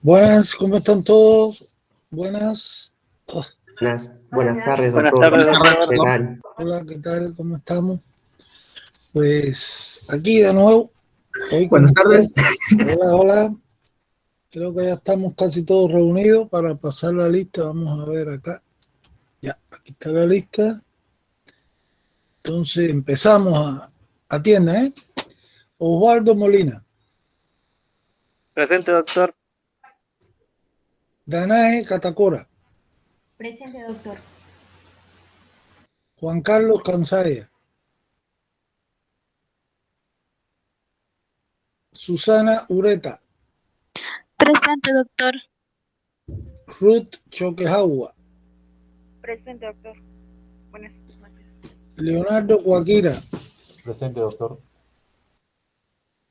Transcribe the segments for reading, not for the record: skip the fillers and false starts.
Buenas, ¿cómo están todos? Buenas. Oh, Buenas tardes, Buenas doctor. tardes, doctor. ¿Qué tal? hola, ¿qué tal? ¿Cómo estamos? Pues aquí de nuevo. Hoy Buenas tardes. Hola, hola. Creo que ya estamos casi todos reunidos para pasar la lista. Vamos a ver acá. Ya, aquí está la lista. Entonces empezamos a tienda, ¿eh? Osvaldo Molina, Presente, doctor. Danae Catacora, Presente, doctor. Juan Carlos Cansaya, Susana Ureta, Presente, doctor. Ruth Choquejagua, Presente, doctor. Buenas noches. Leonardo Cuaquira, Presente, doctor.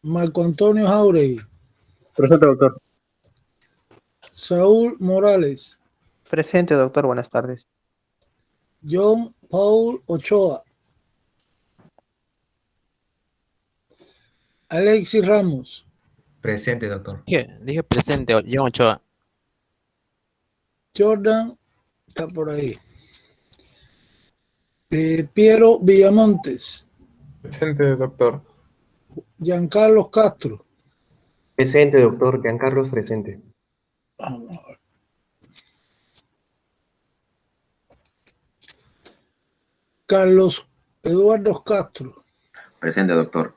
Marco Antonio Jauregui, Presente, doctor. Saúl Morales, Presente, doctor. Buenas tardes. John Paul Ochoa, Alexis Ramos, Presente, doctor. Dije presente, John Ochoa. Jordan, está por ahí, Piero Villamontes, Presente, doctor. Giancarlos Castro, Presente, doctor. Giancarlos, presente. vamos a ver. Carlos Eduardo Castro, Presente, doctor.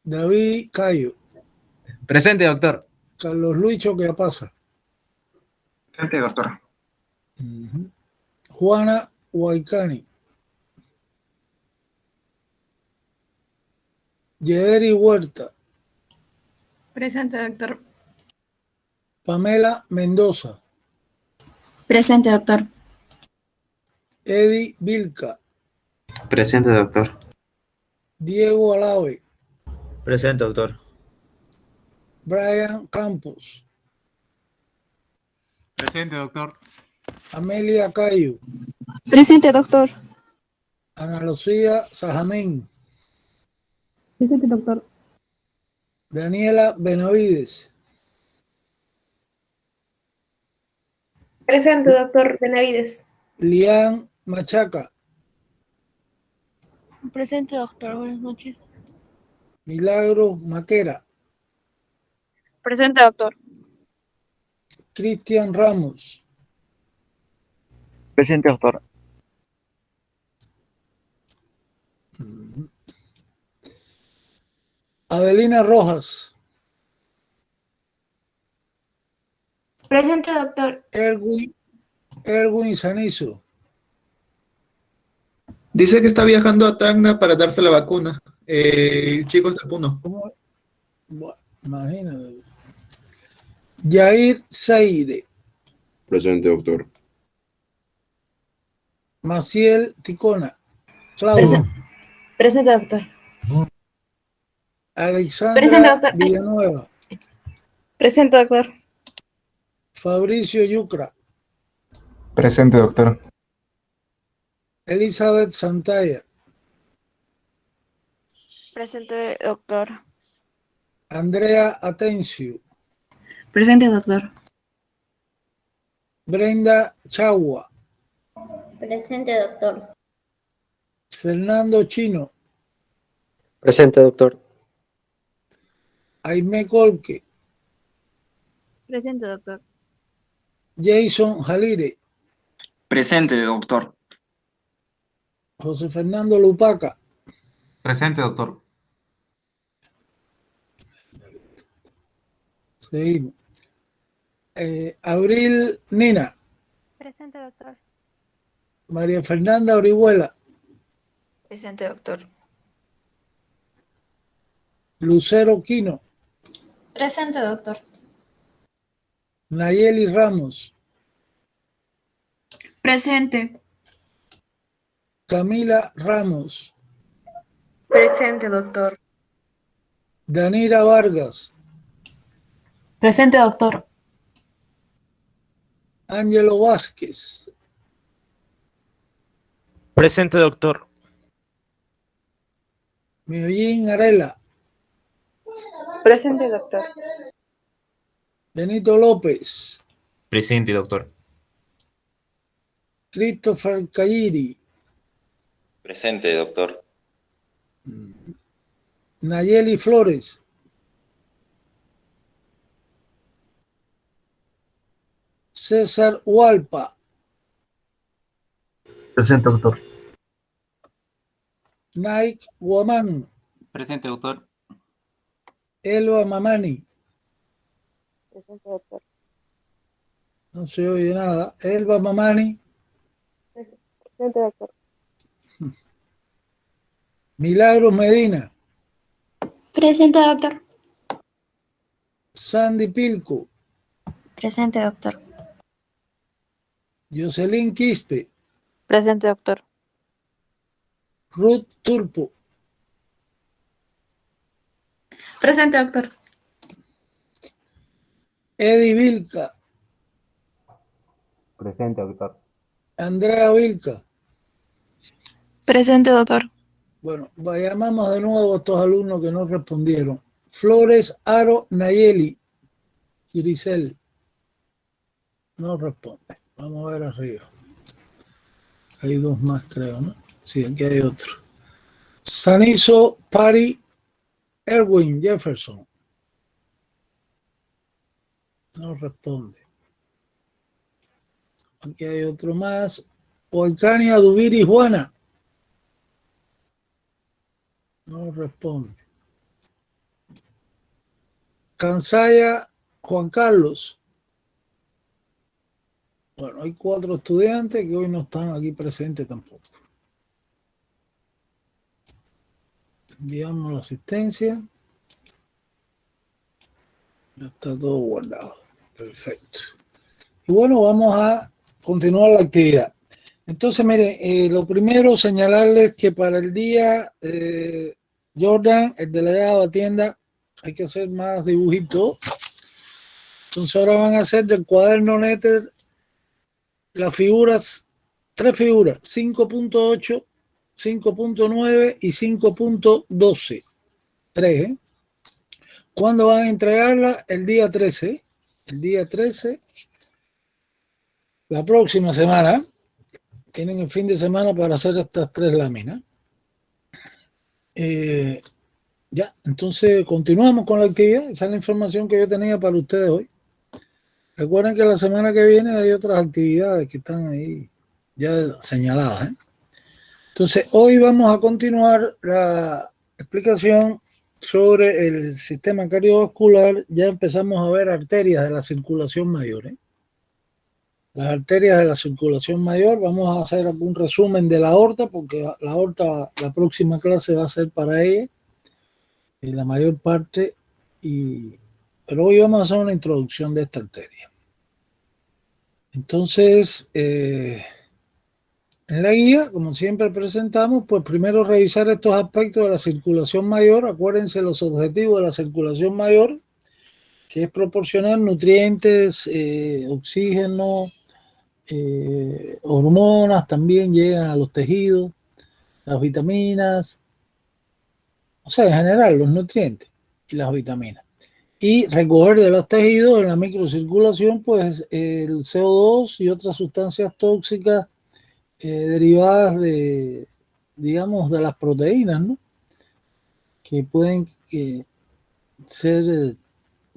David Cayo, Presente, doctor. Carlos Luis Choqueapasa, Presente, doctor. Juana Huaycani, Yederi Huerta, Presente, doctor. Pamela Mendoza, Presente, doctor. Eddie Vilca, Presente, doctor. Diego Alave, Presente, doctor. Brian Campos, Presente, doctor. Amelia Cayo, Presente, doctor. Ana Lucía Sajamín, Presente, doctor. Daniela Benavides, Presente, doctor Benavides. Lian Machaca, Presente, doctor. Buenas noches. Milagro Maquera, Presente, doctor. Cristian Ramos, Presente, doctor. Adelina Rojas, Presente, doctor. Erwin Sanizo, Dice que está viajando a Tacna para darse la vacuna. Chicos de Puno. ¿cómo? Bueno, imagínate. Jair Zaire, Presente, doctor. Maciel Ticona, Claudia, Presente, doctor. Alexandra Presente, doctor. Villanueva, Presente, doctor. Fabricio Yucra, Presente, doctor. Elizabeth Santalla, Presente, doctor. Andrea Atencio, Presente, doctor. Brenda Chagua, Presente, doctor. Fernando Chino, Presente, doctor. Aime Colque, Presente, doctor. Jason Jalire, Presente, doctor. José Fernando Lupaca, Presente, doctor. seguimos. Abril Nina, Presente, doctor. María Fernanda Orihuela, Presente, doctor. Lucero Quino, Presente, doctor. Nayeli Ramos, Presente. Camila Ramos, Presente, doctor. Danira Vargas, Presente, doctor. Ángelo Vázquez, Presente, doctor. Miollín Arela, Presente, doctor. Benito López, Presente, doctor. Christopher Cayiri, Presente, doctor. Nayeli Flores, César Hualpa, Presente, doctor. Nike Guamán, Presente, doctor. Elba Mamani, Presente, doctor. no se oye nada, Elba Mamani, Presente, doctor. Milagros Medina, Presente, doctor. Sandy Pilco, Presente, doctor. Jocelyn Quispe, Presente, doctor. Ruth Turpo, Presente, doctor. Eddie Vilca, Presente, doctor. Andrea Vilca. Presente, doctor. Bueno, llamamos de nuevo a estos alumnos que no respondieron. Flores Aro Nayeli, Grisel, no responde. Vamos a ver arriba. Hay dos más, creo, ¿no? Sí, aquí hay otro. Saniso Pari Erwin Jefferson. No responde. Aquí hay otro más. Oicania Dubiri Juana. No responde. Cansaya Juan Carlos. Bueno, hay 4 estudiantes que hoy no están aquí presentes tampoco. Enviamos la asistencia. Ya está todo guardado. Perfecto. Y bueno, vamos a continuar la actividad. Entonces, miren, lo primero, señalarles que para el día, Jordan, el delegado de tienda, hay que hacer más dibujitos. Entonces ahora van a hacer del cuaderno Netter las figuras, 3 figuras, 5.8, 5.9 y 5.12. 3, ¿eh? ¿Cuándo van a entregarla? El día 13. El día 13, la próxima semana. Tienen el fin de semana para hacer estas 3 láminas. Ya, entonces continuamos con la actividad. Esa es la información que yo tenía para ustedes hoy. Recuerden que la semana que viene hay otras actividades que están ahí ya señaladas, ¿eh? Entonces, hoy vamos a continuar la explicación sobre el sistema cardiovascular. Ya empezamos a ver arterias de la circulación mayor, ¿eh? Las arterias de la circulación mayor, vamos a hacer algún resumen de la aorta, porque la aorta, la próxima clase va a ser para ella, en la mayor parte, pero hoy vamos a hacer una introducción de esta arteria. Entonces, en la guía, como siempre presentamos, pues primero revisar estos aspectos de la circulación mayor. Acuérdense los objetivos de la circulación mayor, que es proporcionar nutrientes, oxígeno, hormonas también llegan a los tejidos, las vitaminas, o sea, en general los nutrientes y las vitaminas. Y recoger de los tejidos en la microcirculación, pues el CO2 y otras sustancias tóxicas derivadas de, digamos, de las proteínas, ¿no? Que pueden ser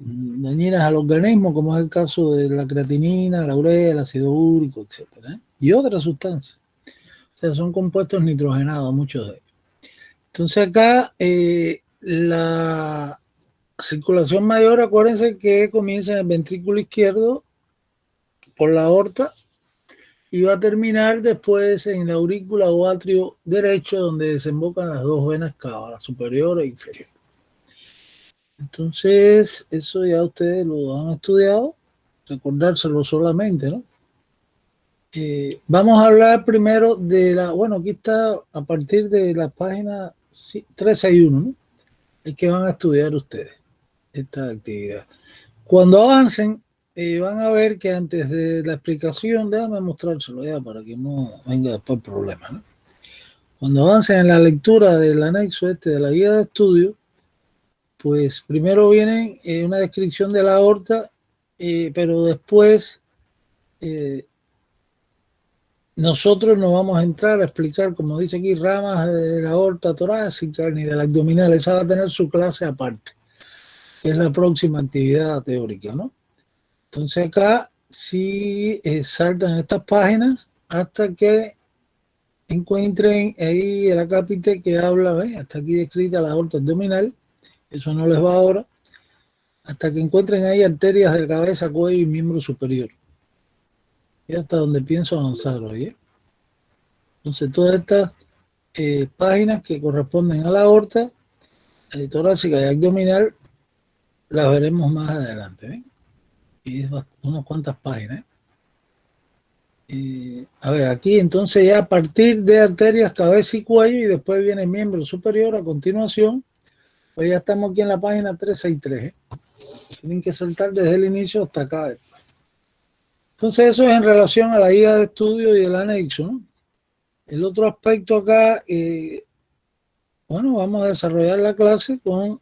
dañinas al organismo, como es el caso de la creatinina, la urea, el ácido úrico, etcétera, ¿eh? Y otras sustancias. O sea, son compuestos nitrogenados, muchos de ellos. Entonces acá la circulación mayor, acuérdense que comienza en el ventrículo izquierdo por la aorta y va a terminar después en la aurícula o atrio derecho, donde desembocan las 2 venas cava, la superior e inferior. Entonces, eso ya ustedes lo han estudiado, recordárselo solamente, ¿no? Vamos a hablar primero de bueno, aquí está a partir de la página 361, ¿no? Es que van a estudiar ustedes esta actividad. Cuando avancen, van a ver que antes de la explicación, déjame mostrárselo ya para que no venga después problema, ¿no? Cuando avancen en la lectura del anexo de la guía de estudio, pues primero viene una descripción de la aorta pero después nosotros no vamos a entrar a explicar, como dice aquí, ramas de la aorta torácica ni del abdominal. Esa va a tener su clase aparte, que es la próxima actividad teórica, ¿no? Entonces acá sí saltan estas páginas hasta que encuentren ahí el acápite que habla, ¿ves? Hasta aquí descrita la aorta abdominal, eso no les va ahora, hasta que encuentren ahí arterias de cabeza, cuello y miembro superior. Y hasta donde pienso avanzar hoy, ¿eh? Entonces todas estas páginas que corresponden a la aorta torácica y abdominal las veremos más adelante, ¿eh? Y es unas cuantas páginas. A ver, aquí entonces ya a partir de arterias, cabeza y cuello, y después viene miembro superior a continuación, pues ya estamos aquí en la página 363, ¿eh? Tienen que saltar desde el inicio hasta acá. Entonces eso es en relación a la guía de estudio y el anexo, ¿no? El otro aspecto acá, bueno, vamos a desarrollar la clase con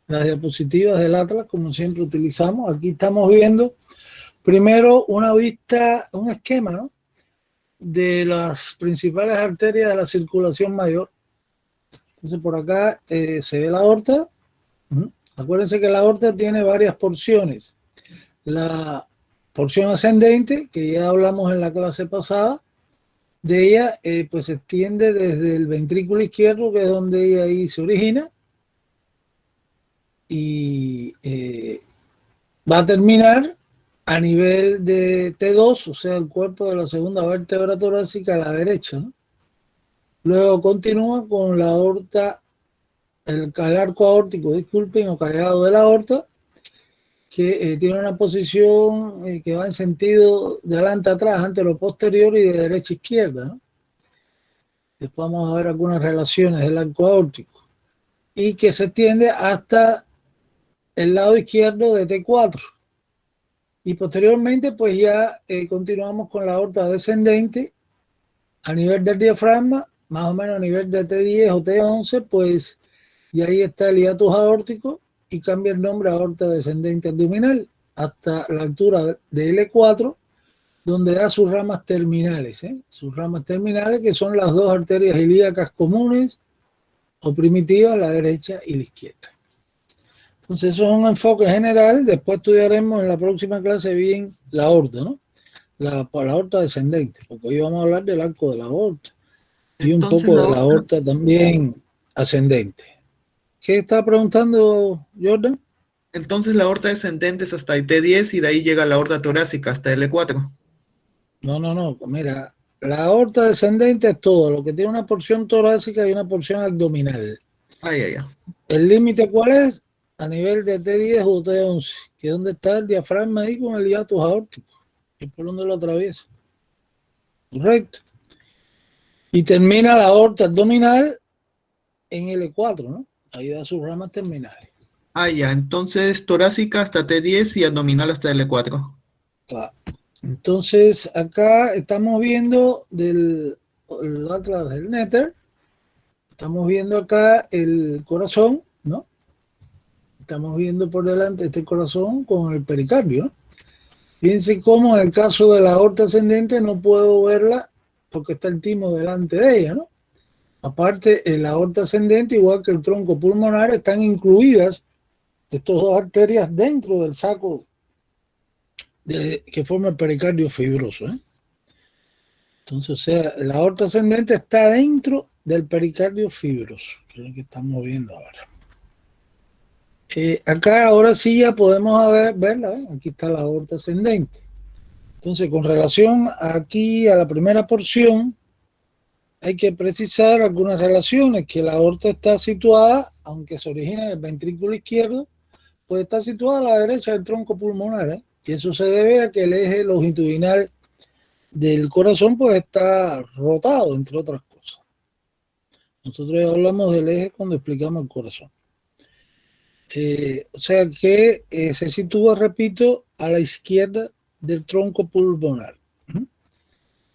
las diapositivas del Atlas, como siempre utilizamos. Aquí estamos viendo primero una vista, un esquema, ¿no?, de las principales arterias de la circulación mayor. Entonces por acá se ve la aorta. Acuérdense que la aorta tiene varias porciones. La porción ascendente, que ya hablamos en la clase pasada, de ella pues se extiende desde el ventrículo izquierdo, que es donde ella ahí se origina, y va a terminar a nivel de T2, o sea, el cuerpo de la segunda vértebra torácica a la derecha, ¿no? Luego continúa con la aorta, el arco aórtico, disculpen, o callado de la aorta, que tiene una posición que va en sentido de adelante a atrás, antero posterior y de derecha a izquierda, ¿no? Después vamos a ver algunas relaciones del arco aórtico, y que se extiende hasta el lado izquierdo de T4. Y posteriormente pues ya continuamos con la aorta descendente a nivel del diafragma, más o menos a nivel de T10 o T11, pues, y ahí está el hiatus aórtico, y cambia el nombre a aorta descendente abdominal hasta la altura de L4, donde da sus ramas terminales, sus ramas terminales, que son las dos arterias ilíacas comunes o primitivas, la derecha y la izquierda. Entonces eso es un enfoque general. Después estudiaremos en la próxima clase bien la aorta, ¿no? La aorta descendente, porque hoy vamos a hablar del arco de la aorta y Entonces, un poco de la aorta también ascendente. ¿Qué está preguntando, Jordan? Entonces la aorta descendente es hasta el T10 y de ahí llega la aorta torácica hasta L4. No, mira, la aorta descendente es todo lo que tiene una porción torácica y una porción abdominal. ¿El límite cuál es? A nivel de T10 o T11, que es donde está el diafragma ahí con el hiatus aórtico, que es por donde lo atraviesa. Correcto. Y termina la aorta abdominal en L4, ¿no? Ahí da sus ramas terminales. Entonces torácica hasta T10 y abdominal hasta L4. Claro. Entonces acá estamos viendo el Atlas del Netter, estamos viendo acá el corazón, ¿no? Estamos viendo por delante este corazón con el pericardio, ¿no? Fíjense cómo en el caso de la aorta ascendente no puedo verla porque está el timo delante de ella, ¿no? Aparte, la aorta ascendente, igual que el tronco pulmonar, están incluidas estas dos arterias dentro del saco que forma el pericardio fibroso, ¿eh? Entonces, o sea, la aorta ascendente está dentro del pericardio fibroso, que es lo que estamos viendo ahora. Acá ahora sí ya podemos verla, ¿eh? Aquí está la aorta ascendente. Entonces, con relación aquí a la primera porción, hay que precisar algunas relaciones, que la aorta está situada, aunque se origina en el ventrículo izquierdo, pues está situada a la derecha del tronco pulmonar, ¿eh? Y eso se debe a que el eje longitudinal del corazón pues está rotado, entre otras cosas. Nosotros ya hablamos del eje cuando explicamos el corazón. O sea que se sitúa, repito, a la izquierda del tronco pulmonar.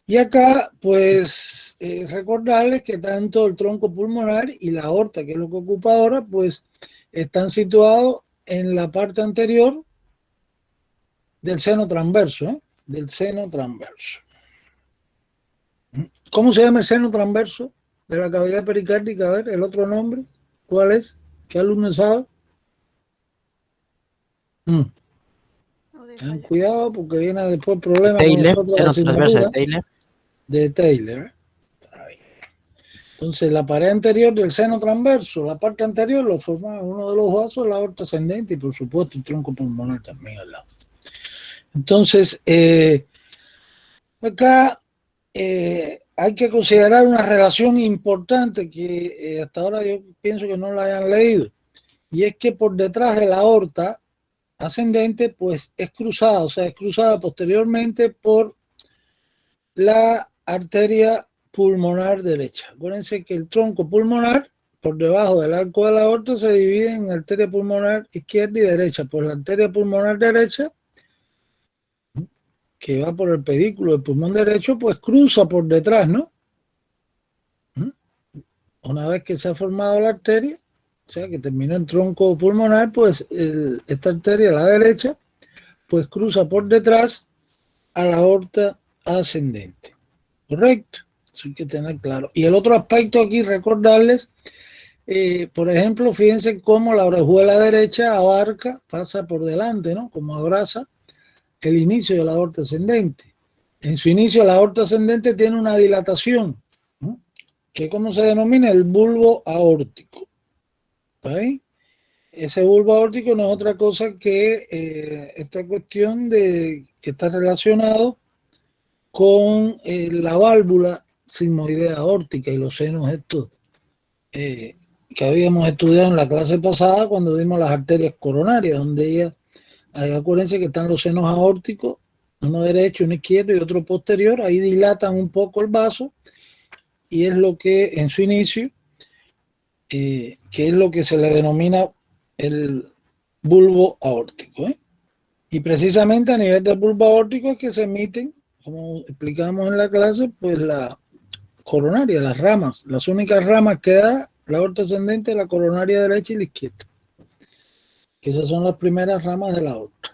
Y acá, pues, recordarles que tanto el tronco pulmonar y la aorta, que es lo que ocupa ahora, pues, están situados en la parte anterior del seno transverso, ¿eh? Del seno transverso. ¿Cómo se llama el seno transverso de la cavidad pericárdica? A ver, el otro nombre, ¿cuál es? ¿Qué alumno sabe? Ten cuidado porque viene después problema con Taylor, nosotros de seno transverso de asignatura Taylor. de Taylor. Ahí. Entonces, la pared anterior del seno transverso, la parte anterior lo forma uno de los vasos, la aorta ascendente y por supuesto el tronco pulmonar también al lado. Entonces, acá hay que considerar una relación importante que hasta ahora yo pienso que no la hayan leído, y es que por detrás de la aorta ascendente pues es cruzada, o sea, es cruzada posteriormente por la arteria pulmonar derecha. Acuérdense que el tronco pulmonar por debajo del arco de la aorta se divide en arteria pulmonar izquierda y derecha. Pues la arteria pulmonar derecha, que va por el pedículo del pulmón derecho, pues cruza por detrás, ¿no? Una vez que se ha formado la arteria, o sea, que terminó el tronco pulmonar, pues esta arteria, la derecha, pues cruza por detrás a la aorta ascendente. ¿Correcto? Eso hay que tener claro. Y el otro aspecto aquí, recordarles, por ejemplo, fíjense cómo la orejuela derecha abarca, pasa por delante, ¿no? Como abraza el inicio de la aorta ascendente. En su inicio, la aorta ascendente tiene una dilatación, ¿no? Que ¿cómo se denomina? El bulbo aórtico. ¿Ahí? Ese bulbo aórtico no es otra cosa que esta cuestión de que está relacionado con la válvula sigmoidea aórtica y los senos estos que habíamos estudiado en la clase pasada cuando vimos las arterias coronarias, donde ellas, acuérdense que están los senos aórticos, uno derecho, uno izquierdo y otro posterior, ahí dilatan un poco el vaso y es lo que en su inicio, que es lo que se le denomina el bulbo aórtico, ¿eh? Y precisamente a nivel del bulbo aórtico es que se emiten, como explicamos en la clase, pues la coronaria, las ramas, las únicas ramas que da la aorta ascendente, la coronaria derecha y la izquierda, que esas son las primeras ramas de la aorta.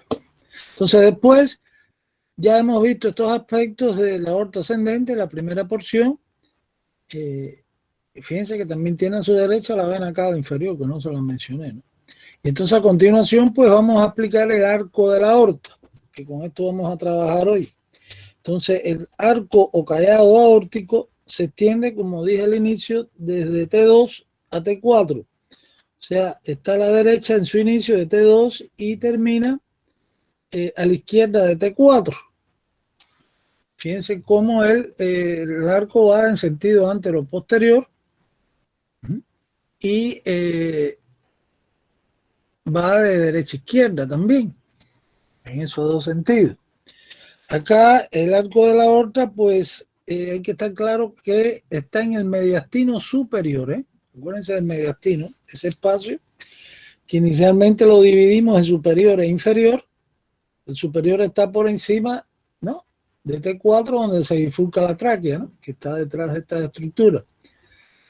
Entonces después ya hemos visto estos aspectos de la aorta ascendente, la primera porción. Fíjense que también tiene a su derecha la vena cava inferior, que no se la mencioné, ¿no? Y entonces a continuación pues vamos a aplicar el arco de la aorta, que con esto vamos a trabajar hoy. Entonces el arco o callado aórtico se extiende, como dije al inicio, desde T2 a T4. O sea, está a la derecha en su inicio de T2 y termina a la izquierda de T4. Fíjense cómo el arco va en sentido antero-posterior y va de derecha a izquierda también, en esos dos sentidos. Acá el arco de la aorta, pues hay que estar claro que está en el mediastino superior, ¿eh? Acuérdense del mediastino, ese espacio que inicialmente lo dividimos en superior e inferior. El superior está por encima, ¿no?, de T4, donde se bifurca la tráquea, ¿no?, que está detrás de esta estructura.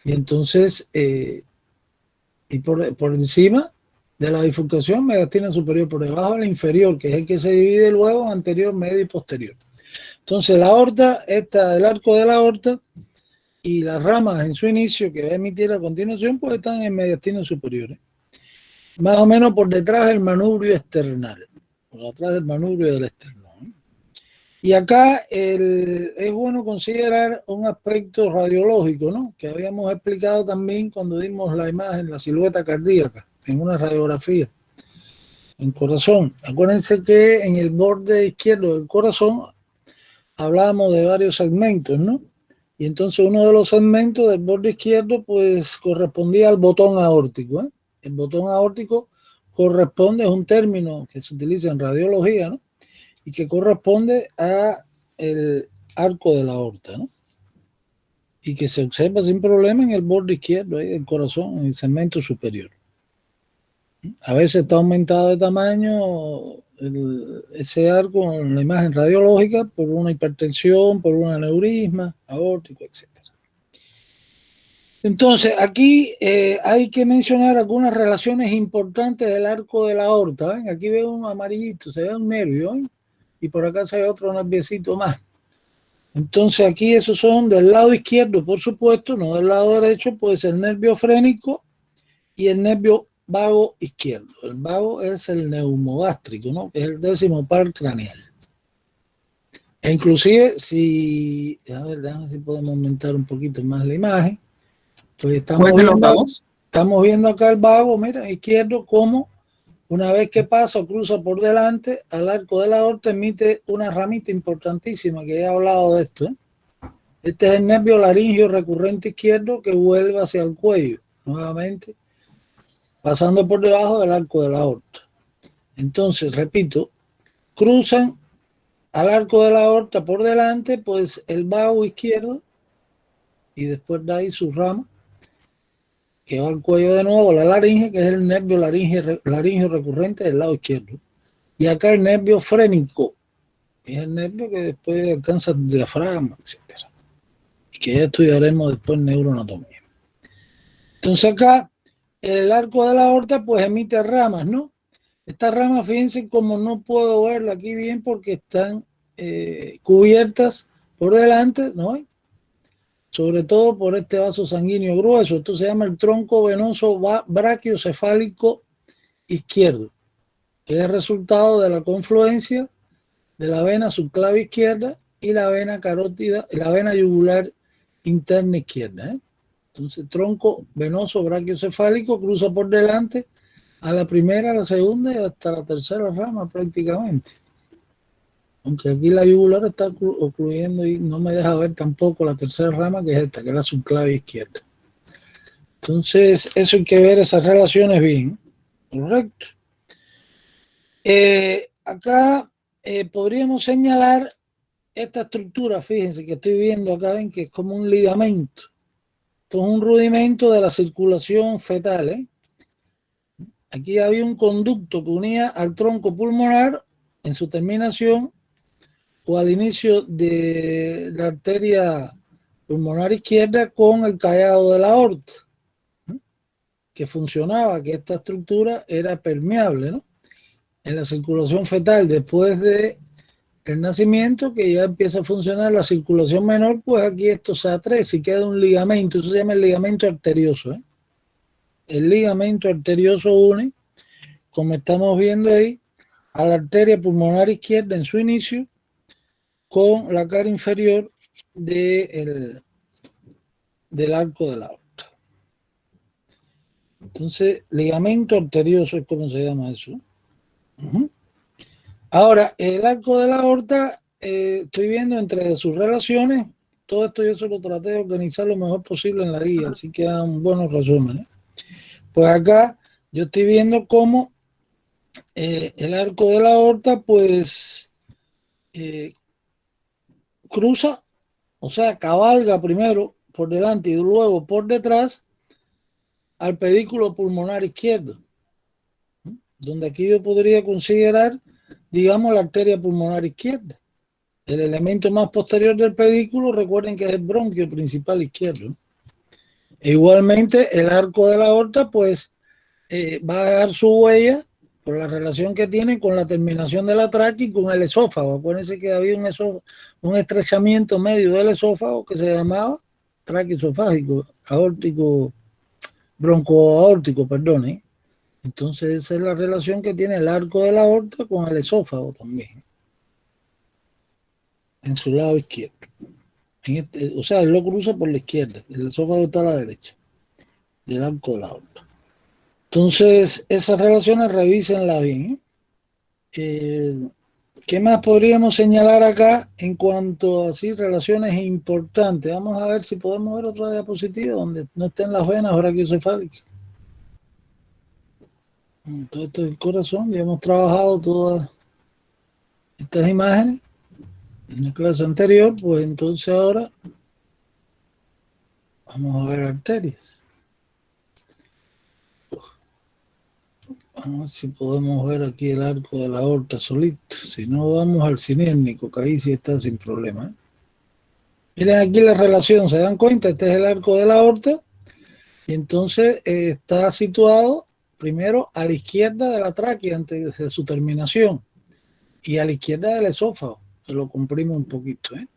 Y entonces, y por encima de la bifurcación, mediastino superior, por debajo de la inferior, que es el que se divide luego en anterior, medio y posterior. Entonces la aorta, el arco de la aorta y las ramas en su inicio que va a emitir a continuación, pues están en el mediastino superior, ¿eh? Más o menos por detrás del manubrio external, por detrás del manubrio del esternón, ¿eh? Y acá es bueno considerar un aspecto radiológico, ¿no?, que habíamos explicado también cuando dimos la imagen, la silueta cardíaca, en una radiografía en corazón. Acuérdense que en el borde izquierdo del corazón hablábamos de varios segmentos, ¿no? Y entonces uno de los segmentos del borde izquierdo pues correspondía al botón aórtico, ¿eh? El botón aórtico corresponde, es un término que se utiliza en radiología, ¿no?, y que corresponde a el arco de la aorta, ¿no?, y que se observa sin problema en el borde izquierdo ahí del corazón, en el segmento superior. A veces está aumentado de tamaño ese arco en la imagen radiológica por una hipertensión, por un aneurisma aórtico, etc. Entonces, aquí hay que mencionar algunas relaciones importantes del arco de la aorta, ¿ven? Aquí veo un amarillito, se ve un nervio, ¿ven? y por acá se ve otro nerviecito más. Entonces aquí esos son del lado izquierdo, por supuesto, no del lado derecho, pues el nervio frénico y el nervio vago izquierdo. El vago es el neumogástrico, ¿no? Que es el 10º par craneal. E inclusive, si, a ver, déjame si podemos aumentar un poquito más la imagen. Pues estamos viendo acá el vago, mira, izquierdo, como una vez que pasa o cruza por delante al arco de la aorta, emite una ramita importantísima, que he hablado de esto, ¿eh? Este es el nervio laringio recurrente izquierdo que vuelve hacia el cuello, nuevamente, pasando por debajo del arco de la aorta. Entonces, repito, cruzan al arco de la aorta por delante, pues el vago izquierdo, y después de ahí su rama, que va al cuello de nuevo, la laringe, que es el nervio laringio recurrente del lado izquierdo. Y acá el nervio frénico, que es el nervio que después alcanza el diafragma, etc. Y que ya estudiaremos después neuroanatomía. Entonces acá, el arco de la aorta, pues emite ramas, ¿no? Estas ramas, fíjense como no puedo verla aquí bien porque están cubiertas por delante, ¿no? Sobre todo por este vaso sanguíneo grueso. Esto se llama el tronco venoso brachiocefálico izquierdo, que es el resultado de la confluencia de la vena subclavia izquierda y la vena carótida, la vena yugular interna izquierda, ¿eh? Entonces, tronco venoso brachiocefálico cruza por delante a la primera, a la segunda y hasta la tercera rama prácticamente. Aunque aquí la yugular está ocluyendo y no me deja ver tampoco la tercera rama, que es esta, que es la subclavia izquierda. Entonces, eso hay que ver esas relaciones bien. Correcto. Acá podríamos señalar esta estructura, fíjense que estoy viendo acá, ven que es como un ligamento. Esto es un rudimento de la circulación fetal, ¿eh? Aquí había un conducto que unía al tronco pulmonar en su terminación o al inicio de la arteria pulmonar izquierda con el callado de la aorta, ¿no? Que funcionaba, que esta estructura era permeable, ¿no? En la circulación fetal, después de el nacimiento, que ya empieza a funcionar la circulación menor, pues aquí esto se atrece y queda un ligamento, eso se llama el ligamento arterioso, ¿eh? El ligamento arterioso une, como estamos viendo ahí, a la arteria pulmonar izquierda en su inicio con la cara inferior del arco de la aorta. Entonces, ligamento arterioso es como se llama eso. Ahora, el arco de la aorta, estoy viendo entre sus relaciones, todo esto yo se lo traté de organizar lo mejor posible en la guía, así que dan buenos resúmenes. Pues acá yo estoy viendo cómo el arco de la aorta, pues, cruza, o sea, cabalga primero por delante y luego por detrás al pedículo pulmonar izquierdo, donde aquí yo podría considerar, digamos, la arteria pulmonar izquierda. El elemento más posterior del pedículo, recuerden que es el bronquio principal izquierdo. E igualmente, el arco de la aorta, pues, va a dejar su huella por la relación que tiene con la terminación de la tráquea y con el esófago. Acuérdense que había un estrechamiento medio del esófago que se llamaba tráqueo esofágico, aórtico, broncoaórtico, perdón, ¿eh? Entonces esa es la relación que tiene el arco de la aorta con el esófago también, en su lado izquierdo. O sea, él lo cruza por la izquierda, el esófago está a la derecha del arco de la aorta. Entonces, esas relaciones revísenlas bien, ¿eh? ¿Qué más podríamos señalar acá en cuanto a así, relaciones importantes? Vamos a ver si podemos ver otra diapositiva donde no estén las venas brachiocefálicas. Todo esto es el corazón, ya hemos trabajado todas estas imágenes en la clase anterior, pues entonces ahora vamos a ver arterias. Vamos a ver si podemos ver aquí el arco de la aorta solito. Si no, vamos al siniérnico, que ahí sí está sin problema, ¿eh? Miren aquí la relación, ¿se dan cuenta? Este es el arco de la aorta y entonces está situado primero a la izquierda de la tráquea antes de su terminación. y a la izquierda del esófago, que lo comprimo un poquito, ¿eh?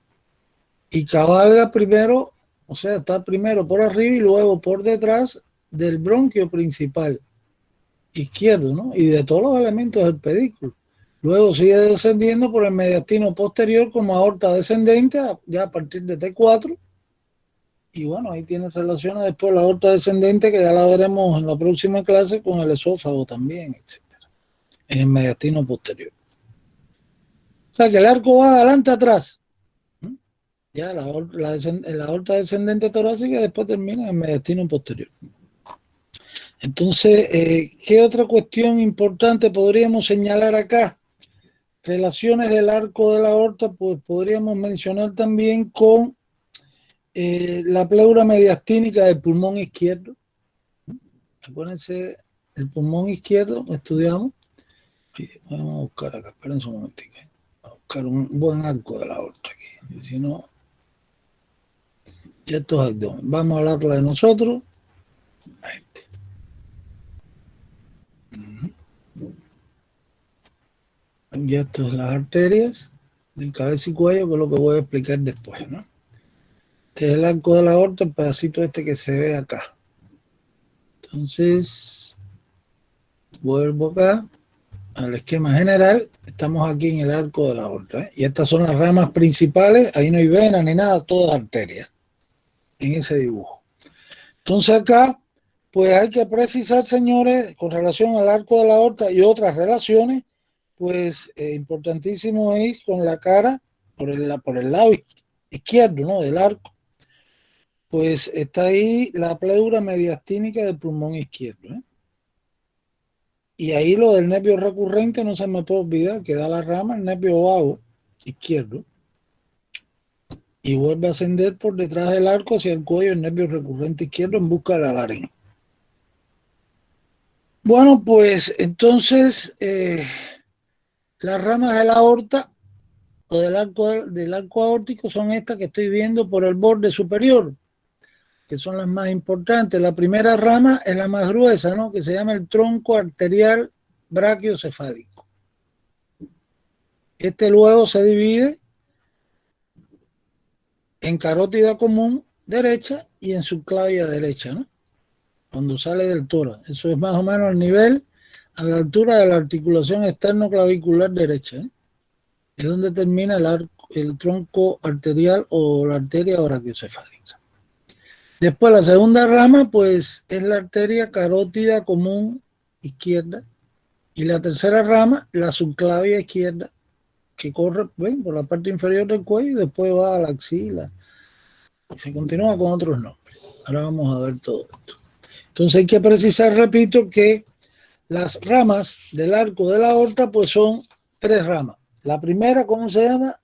Y cabalga primero, o sea, está primero por arriba y luego por detrás del bronquio principal izquierdo, ¿no? Y de todos los elementos del pedículo. Luego sigue descendiendo por el mediastino posterior como aorta descendente, ya a partir de T4. Y bueno, ahí tiene relaciones después la aorta descendente, que ya la veremos en la próxima clase, con el esófago también, etcétera, en el mediastino posterior. O sea que el arco va de adelante a atrás. Ya la aorta descendente torácica después termina en el mediastino posterior. Entonces, ¿qué otra cuestión importante podríamos señalar acá? Relaciones del arco de la aorta, pues podríamos mencionar también con la pleura mediastínica del pulmón izquierdo. Acuérdense, el pulmón izquierdo, estudiamos. Vamos a buscar acá, esperen un momentito. Vamos a buscar un buen arco de la aorta aquí. Si no, ya estos abdomen. Vamos a hablarla de nosotros. Ahí está. Ya esto es las arterias del cabeza y cuello, que es lo que voy a explicar después, ¿no? Este es el arco de la aorta, el pedacito este que se ve acá. Entonces, vuelvo acá al esquema general. Estamos aquí en el arco de la aorta, ¿eh? Y estas son las ramas principales. Ahí no hay vena ni nada, todas arterias en ese dibujo. Entonces acá, pues hay que precisar, señores, con relación al arco de la aorta y otras relaciones, pues importantísimo es con la cara por el lado izquierdo, ¿no? Del arco. Pues está ahí la pleura mediastínica del pulmón izquierdo, ¿eh? Y ahí lo del nervio recurrente no se me puede olvidar, que da la rama el nervio vago izquierdo. Y vuelve a ascender por detrás del arco hacia el cuello el nervio recurrente izquierdo en busca de la laringe. Bueno, pues entonces las ramas de la aorta o del arco aórtico son estas que estoy viendo por el borde superior, que son las más importantes. La primera rama es la más gruesa, ¿no? Que se llama el tronco arterial brachiocefálico. Este luego se divide en carótida común derecha y en subclavia derecha, ¿no? Cuando sale del tórax. Eso es más o menos el nivel a la altura de la articulación externo-clavicular derecha, ¿eh? Es donde termina el tronco arterial o la arteria brachiocefálica. Después la segunda rama, pues, es la arteria carótida común izquierda. Y la tercera rama, la subclavia izquierda, que corre por la parte inferior del cuello y después va a la axila. Y se continúa con otros nombres. Ahora vamos a ver todo esto. Entonces hay que precisar, repito, que las ramas del arco de la aorta pues son tres ramas. La primera, ¿cómo se llama?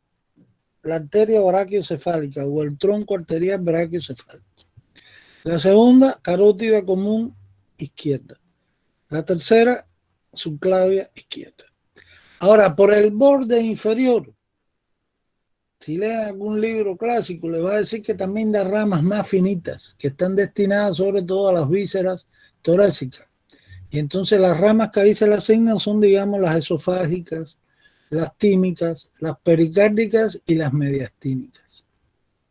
La arteria brachiocefálica o el tronco arterial brachiocefálico. La segunda, carótida común izquierda. La tercera, subclavia izquierda. Ahora, por el borde inferior, si leen algún libro clásico, le va a decir que también da ramas más finitas, que están destinadas sobre todo a las vísceras torácicas. Y entonces las ramas que ahí se le asignan son, digamos, las esofágicas, las tímicas, las pericárdicas y las mediastínicas.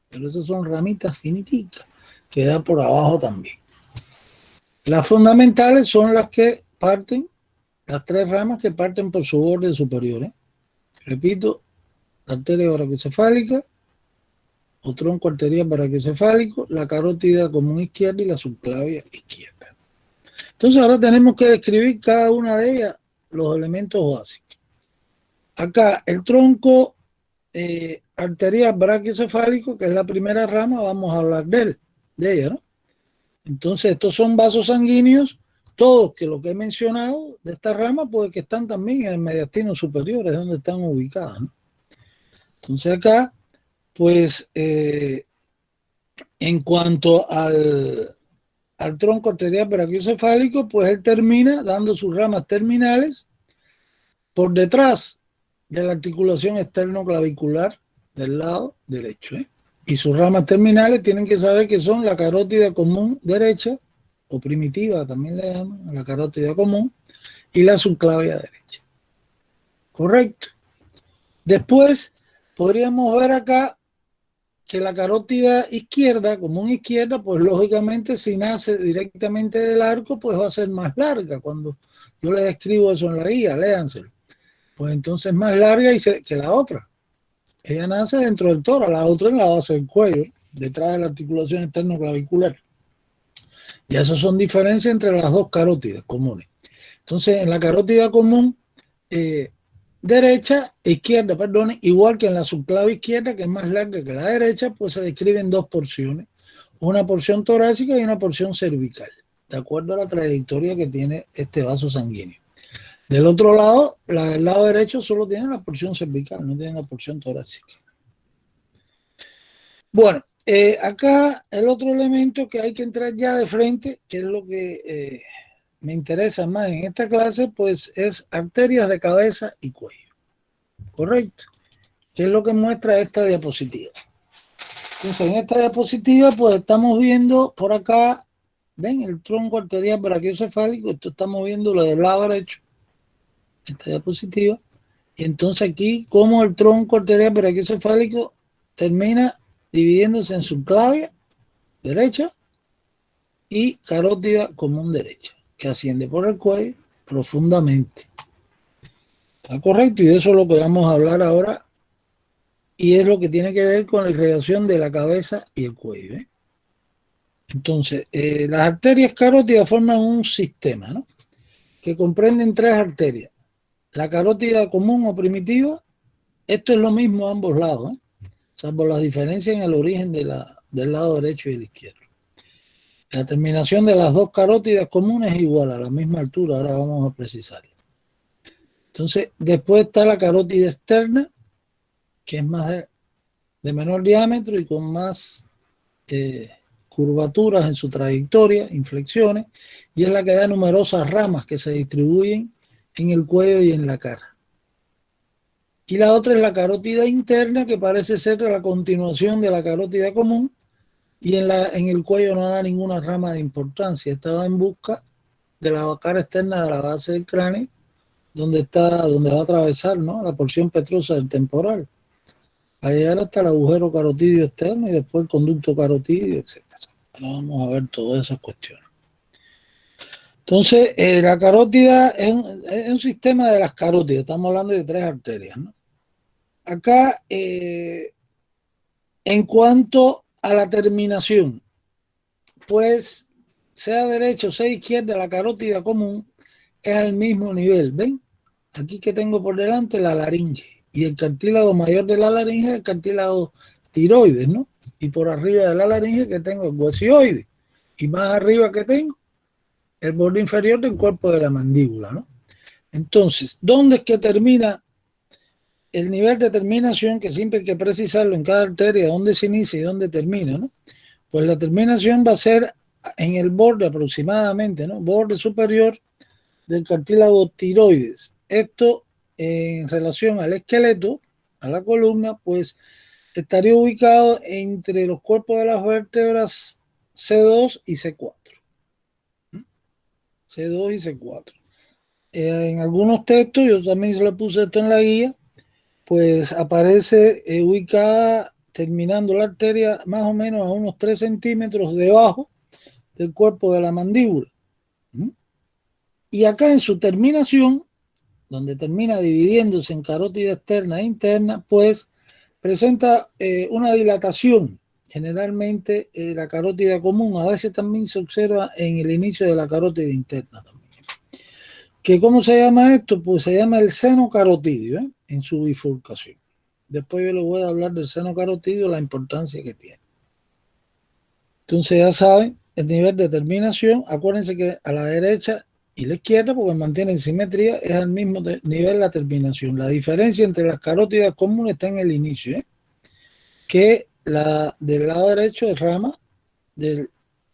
Pero esas son ramitas finitas, que da por abajo también. Las fundamentales son las que parten, las tres ramas que parten por su borde superior, ¿eh? Repito, la arteria brachiocefálica o tronco arterial brachiocefálico, la carótida común izquierda y la subclavia izquierda. Entonces ahora tenemos que describir cada una de ellas, los elementos básicos. Acá el tronco arterial brachiocefálico, que es la primera rama, vamos a hablar de ella, ¿no? Entonces estos son vasos sanguíneos, todos que lo que he mencionado de esta rama, pues que están también en el mediastino superior, es donde están ubicadas, ¿no? Entonces acá, pues, en cuanto al tronco arterial brachiocefálico, pues él termina dando sus ramas terminales por detrás de la articulación externo-clavicular del lado derecho, ¿eh? Y sus ramas terminales tienen que saber que son la carótida común derecha, o primitiva también le llaman, la carótida común, y la subclavia derecha. ¿Correcto? Después podríamos ver acá que la carótida izquierda, común izquierda, pues lógicamente si nace directamente del arco, pues va a ser más larga. Cuando yo les escribo eso en la guía, léanselo. Pues entonces es más larga que la otra. Ella nace dentro del tórax, la otra en la base del cuello, detrás de la articulación externo-clavicular. Y esas son diferencias entre las dos carótidas comunes. Entonces, en la carótida común, izquierda, igual que en la subclave izquierda, que es más larga que la derecha, pues se describen dos porciones, una porción torácica y una porción cervical, de acuerdo a la trayectoria que tiene este vaso sanguíneo. Del otro lado, la del lado derecho solo tiene la porción cervical, no tiene la porción torácica. Bueno, acá el otro elemento que hay que entrar ya de frente, que es lo que me interesa más en esta clase, pues es arterias de cabeza y cuello. Correcto. ¿Qué es lo que muestra esta diapositiva? Entonces, en esta diapositiva, pues estamos viendo por acá, ven, el tronco arterial brachiocefálico. Esto estamos viendo lo del lado derecho, esta diapositiva. Y entonces aquí, como el tronco arterial brachiocefálico termina dividiéndose en subclavia derecha y carótida común derecha, que asciende por el cuello profundamente. ¿Está correcto? Y de eso es lo que vamos a hablar ahora, y es lo que tiene que ver con la irrigación de la cabeza y el cuello, ¿eh? Entonces, las arterias carótidas forman un sistema, ¿no?, que comprenden tres arterias. La carótida común o primitiva, esto es lo mismo a ambos lados, ¿eh?, salvo las diferencias en el origen del lado derecho y el izquierdo. La terminación de las dos carótidas comunes es igual, a la misma altura. Ahora vamos a precisarlo. Entonces, después está la carótida externa, que es más de menor diámetro y con más curvaturas en su trayectoria, inflexiones, y es la que da numerosas ramas que se distribuyen en el cuello y en la cara. Y la otra es la carótida interna, que parece ser la continuación de la carótida común, y en el cuello no da ninguna rama de importancia. Estaba en busca de la cara externa de la base del cráneo, donde va a atravesar, ¿no?, la porción petrosa del temporal, para llegar hasta el agujero carotidio externo y después el conducto carotidio, etc. Ahora vamos a ver todas esas cuestiones. Entonces, la carótida es un sistema de las carótidas. Estamos hablando de tres arterias, ¿no? Acá, en cuanto a la terminación, pues sea derecha o sea izquierda, la carótida común es al mismo nivel. ¿Ven? Aquí que tengo por delante la laringe, y el cartílago mayor de la laringe es el cartílago tiroides, ¿no? Y por arriba de la laringe que tengo el huesioide, y más arriba que tengo el borde inferior del cuerpo de la mandíbula, ¿no? Entonces, ¿dónde es que termina el nivel de terminación? Que siempre hay que precisarlo en cada arteria, dónde se inicia y dónde termina, ¿no? Pues la terminación va a ser en el borde aproximadamente, ¿no?, borde superior del cartílago tiroides. Esto en relación al esqueleto, a la columna, pues estaría ubicado entre los cuerpos de las vértebras C2 y C4. C2 y C4. En algunos textos, yo también se le puse esto en la guía, pues aparece ubicada, terminando la arteria más o menos a unos 3 centímetros debajo del cuerpo de la mandíbula. Y acá en su terminación, donde termina dividiéndose en carótida externa e interna, pues presenta una dilatación. Generalmente la carótida común, a veces también se observa en el inicio de la carótida interna también. ¿Que cómo se llama esto? Pues se llama el seno carotidio, en su bifurcación. Después yo les voy a hablar del seno carotidio, la importancia que tiene. Entonces ya saben, el nivel de terminación, acuérdense que a la derecha y la izquierda, porque mantienen simetría, es al mismo nivel la terminación. La diferencia entre las carótidas comunes está en el inicio, que la del lado derecho es rama del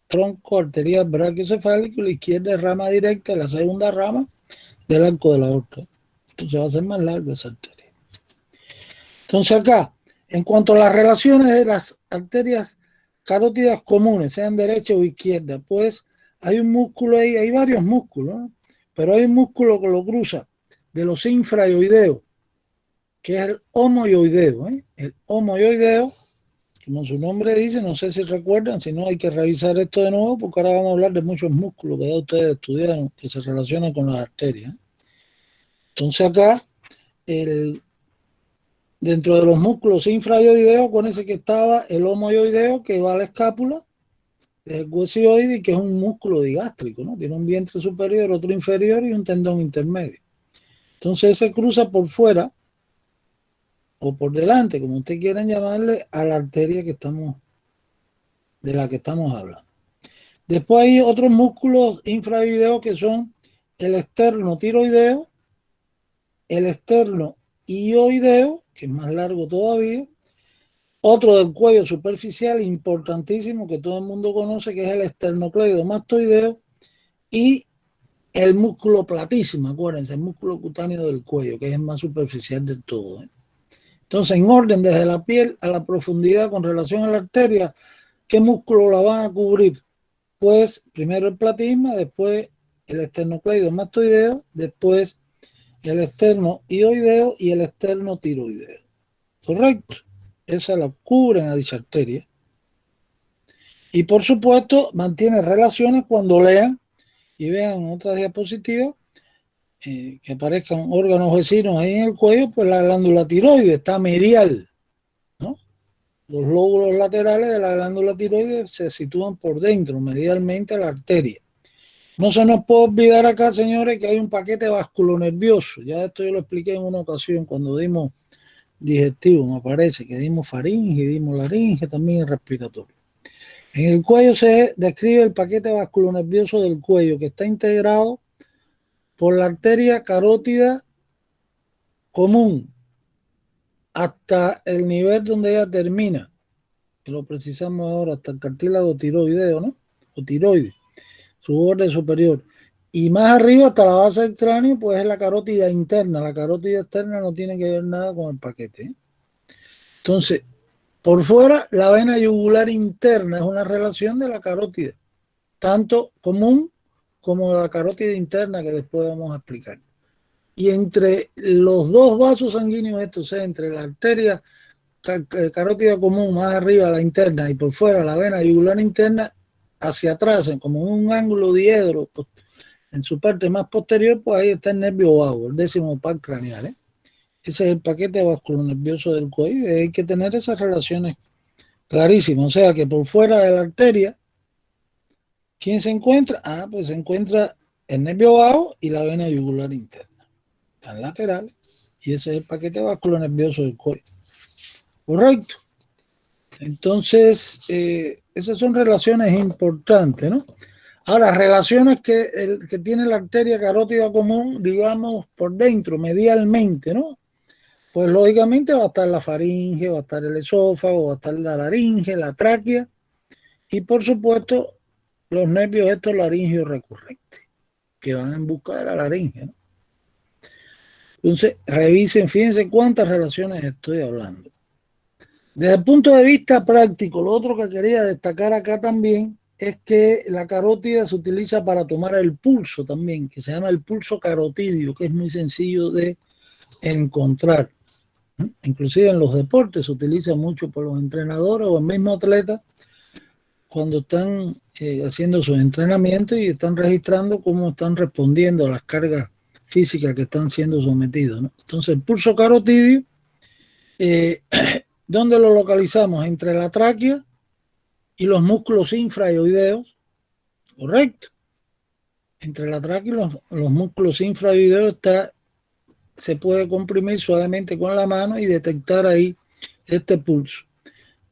tronco arterial brachiocefálico, la izquierda es rama directa, la segunda rama del arco de la aorta. Entonces va a ser más larga esa arteria. Entonces acá, en cuanto a las relaciones de las arterias carótidas comunes, sean derecha o izquierda, pues hay un músculo ahí, hay varios músculos, ¿no?, pero hay un músculo que lo cruza de los infraoideos, que es el homoioideo. El homoioideo, como su nombre dice, no sé si recuerdan, si no hay que revisar esto de nuevo, porque ahora vamos a hablar de muchos músculos que ya ustedes estudiaron, que se relacionan con las arterias. Entonces acá, dentro de los músculos infraioideos, acuérdense que estaba el homoioideo, que va a la escápula, el huesioide, que es un músculo digástrico, ¿no? Tiene un vientre superior, otro inferior y un tendón intermedio. Entonces se cruza por fuera o por delante, como ustedes quieran llamarle, a la arteria de la que estamos hablando. Después hay otros músculos infraioideos que son el esternotiroideo, el esternoioideo, que es más largo todavía, otro del cuello superficial importantísimo que todo el mundo conoce, que es el esternocleidomastoideo, y el músculo platísimo, acuérdense, el músculo cutáneo del cuello, que es el más superficial del todo. Entonces, en orden desde la piel a la profundidad con relación a la arteria, ¿qué músculo la van a cubrir? Pues primero el platisma, después el esternocleidomastoideo, después el esternoioideo y el esternotiroideo. ¿Correcto? Esa la cubren a dicha arteria. Y por supuesto, mantiene relaciones cuando lean y vean otras diapositivas que aparezcan órganos vecinos ahí en el cuello, pues la glándula tiroides está medial, ¿no? Los lóbulos laterales de la glándula tiroides se sitúan por dentro, medialmente a la arteria. No se nos puede olvidar acá, señores, que hay un paquete vasculonervioso. Ya esto yo lo expliqué en una ocasión cuando dimos digestivo, me parece que dimos faringe, dimos laringe, también el respiratorio. En el cuello se describe el paquete vasculonervioso del cuello, que está integrado por la arteria carótida común hasta el nivel donde ella termina, que lo precisamos ahora, hasta el cartílago tiroideo, ¿no? O tiroides, su borde superior. Y más arriba, hasta la base del cráneo, pues es la carótida interna. La carótida externa no tiene que ver nada con el paquete. Entonces, por fuera, la vena yugular interna es una relación de la carótida, tanto común como la carótida interna, que después vamos a explicar. Y entre los dos vasos sanguíneos estos, entre la arteria carótida común más arriba, la interna, y por fuera la vena yugular interna, hacia atrás, como un ángulo diedro, en su parte más posterior, pues ahí está el nervio vago, el 10º par craneal. Ese es el paquete vasculonervioso del cuello y hay que tener esas relaciones clarísimas. O sea que por fuera de la arteria, ¿quién se encuentra? Pues se encuentra el nervio vago y la vena yugular interna. Están laterales y ese es el paquete vasculonervioso del cuello. Correcto. Entonces, esas son relaciones importantes, ¿no? Ahora, relaciones que tiene la arteria carótida común, digamos, por dentro, medialmente, ¿no? Pues lógicamente va a estar la faringe, va a estar el esófago, va a estar la laringe, la tráquea y por supuesto los nervios estos laringios recurrentes que van en busca de la laringe, ¿no? Entonces, revisen, fíjense cuántas relaciones estoy hablando. Desde el punto de vista práctico, lo otro que quería destacar acá también es que la carótida se utiliza para tomar el pulso también, que se llama el pulso carotidio, que es muy sencillo de encontrar. Inclusive en los deportes se utiliza mucho por los entrenadores o el mismo atleta cuando están haciendo sus entrenamientos y están registrando cómo están respondiendo a las cargas físicas que están siendo sometidos, ¿no? Entonces el pulso carotidio, ¿dónde lo localizamos? Entre la tráquea y los músculos infraioideos, ¿correcto? Entre la tráquea y los músculos infraioideos se puede comprimir suavemente con la mano y detectar ahí este pulso.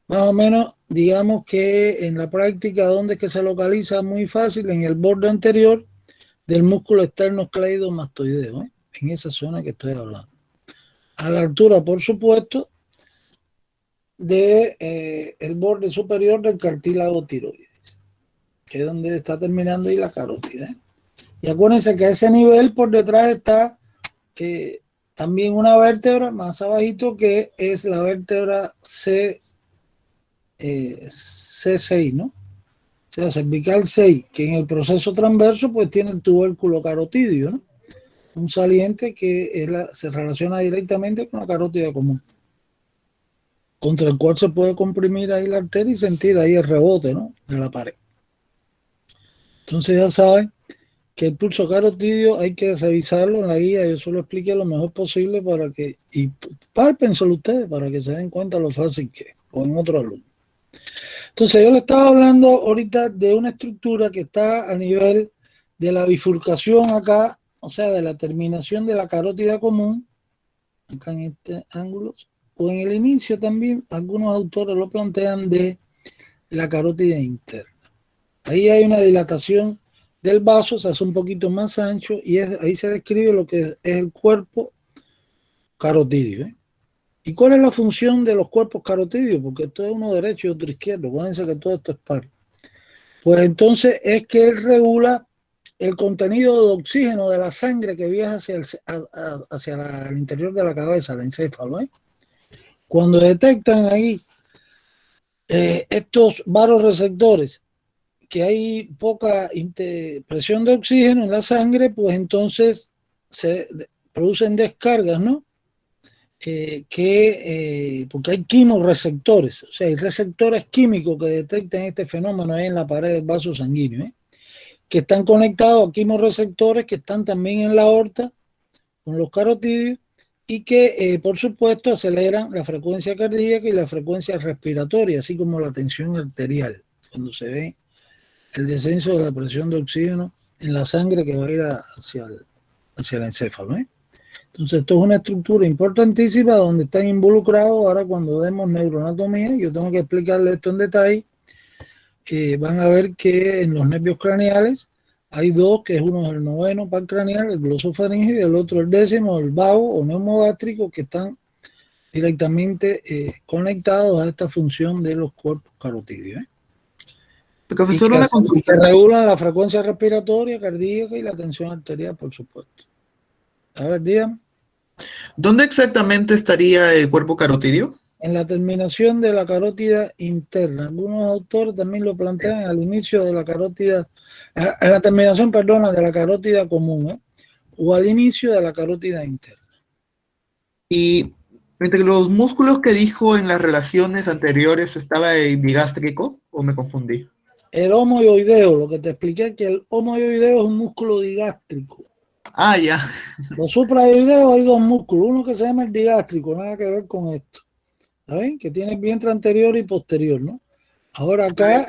Más o menos, digamos que en la práctica, ¿dónde es que se localiza? Muy fácil, en el borde anterior del músculo esternocleidomastoideo, en esa zona que estoy hablando. A la altura, por supuesto, de el borde superior del cartílago tiroides, que es donde está terminando ahí la carótida. Y acuérdense que a ese nivel por detrás está también una vértebra más abajito, que es la vértebra C6, ¿no? O sea, cervical 6, que en el proceso transverso pues tiene el tubérculo carotidio, ¿no? un saliente que se relaciona directamente con la carótida común, contra el cual se puede comprimir ahí la arteria y sentir ahí el rebote, ¿no?, de la pared. Entonces ya saben que el pulso carotidio hay que revisarlo en la guía. Yo solo expliqué lo mejor posible para que, y pálpenselo ustedes para que se den cuenta lo fácil que es, o en otro alumno. Entonces yo le estaba hablando ahorita de una estructura que está a nivel de la bifurcación acá, o sea, de la terminación de la carótida común, acá en este ángulo, o en el inicio también, algunos autores lo plantean de la carótida interna. Ahí hay una dilatación del vaso, se hace un poquito más ancho y ahí se describe lo que es el cuerpo carotidio, ¿eh? ¿Y cuál es la función de los cuerpos carotidios? Porque esto es uno derecho y otro izquierdo. Acuérdense que todo esto es par. Pues entonces es que él regula el contenido de oxígeno de la sangre que viaja hacia el interior de la cabeza, el encéfalo, ¿eh? Cuando detectan ahí estos vasoreceptores, que hay poca presión de oxígeno en la sangre, pues entonces se producen descargas, ¿no? Porque hay quimorreceptores, o sea, hay receptores químicos que detectan este fenómeno ahí en la pared del vaso sanguíneo, que están conectados a quimorreceptores que están también en la aorta con los carotidios y que, por supuesto, aceleran la frecuencia cardíaca y la frecuencia respiratoria, así como la tensión arterial, cuando se ve el descenso de la presión de oxígeno en la sangre que va a ir hacia el encéfalo, ¿eh? Entonces, esto es una estructura importantísima donde están involucrados. Ahora, cuando vemos neuroanatomía, yo tengo que explicarles esto en detalle. Van a ver que en los nervios craneales hay dos, que es uno el noveno par craneal, el glosofaringeo, y el otro el décimo, el vago o neumogástrico, que están directamente conectados a esta función de los cuerpos carotidios, ¿eh? Profesor, Y una consulta. que regulan la frecuencia respiratoria, cardíaca y la tensión arterial, por supuesto. A ver, dígame. ¿Dónde exactamente estaría el cuerpo carotidio? En la terminación de la carótida interna. Algunos autores también lo plantean al inicio de la carótida, en la terminación, perdona, de la carótida común, ¿eh?, o al inicio de la carótida interna. Y entre los músculos que dijo en las relaciones anteriores estaba el digástrico, ¿o me confundí? El homoioideo, lo que te expliqué, que el homoioideo es un músculo digástrico. Ah, ya. Los supraioideos hay dos músculos, uno que se llama el digástrico, nada que ver con esto, ¿saben? Que tiene vientre anterior y posterior, ¿no? Ahora acá,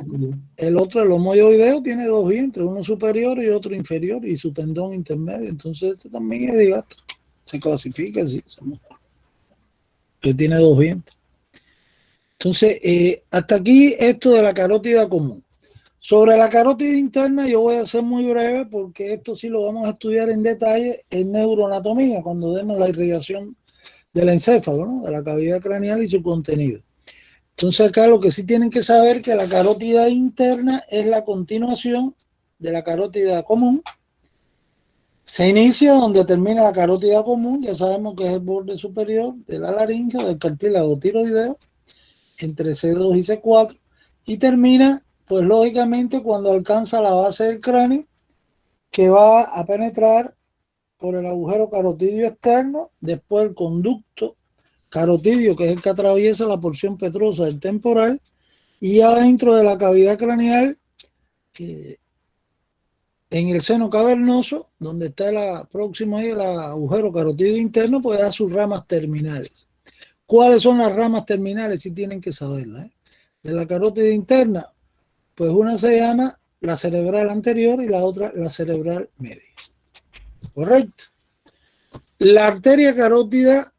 el otro, el homoioideo, tiene dos vientres, uno superior y otro inferior, y su tendón intermedio. Entonces este también es digástrico, se clasifica así, ese músculo, que tiene dos vientres. Entonces, hasta aquí esto de la carótida común. Sobre la carótida interna yo voy a ser muy breve porque esto sí lo vamos a estudiar en detalle en neuroanatomía cuando demos la irrigación del encéfalo, ¿no?, de la cavidad craneal y su contenido. Entonces acá lo que sí tienen que saber que la carótida interna es la continuación de la carótida común. Se inicia donde termina la carótida común, ya sabemos que es el borde superior de la laringe, del cartílago tiroideo, entre C2 y C4, y termina, pues lógicamente, cuando alcanza la base del cráneo, que va a penetrar por el agujero carotidio externo, después el conducto carotidio, que es el que atraviesa la porción petrosa del temporal, y ya dentro de la cavidad craneal, en el seno cavernoso, donde está próximo ahí el agujero carotidio interno, pues da sus ramas terminales. ¿Cuáles son las ramas terminales? Sí tienen que saberlas, ¿eh? De la carótida interna, pues una se llama la cerebral anterior y la otra la cerebral media. ¿Correcto? La arteria carótida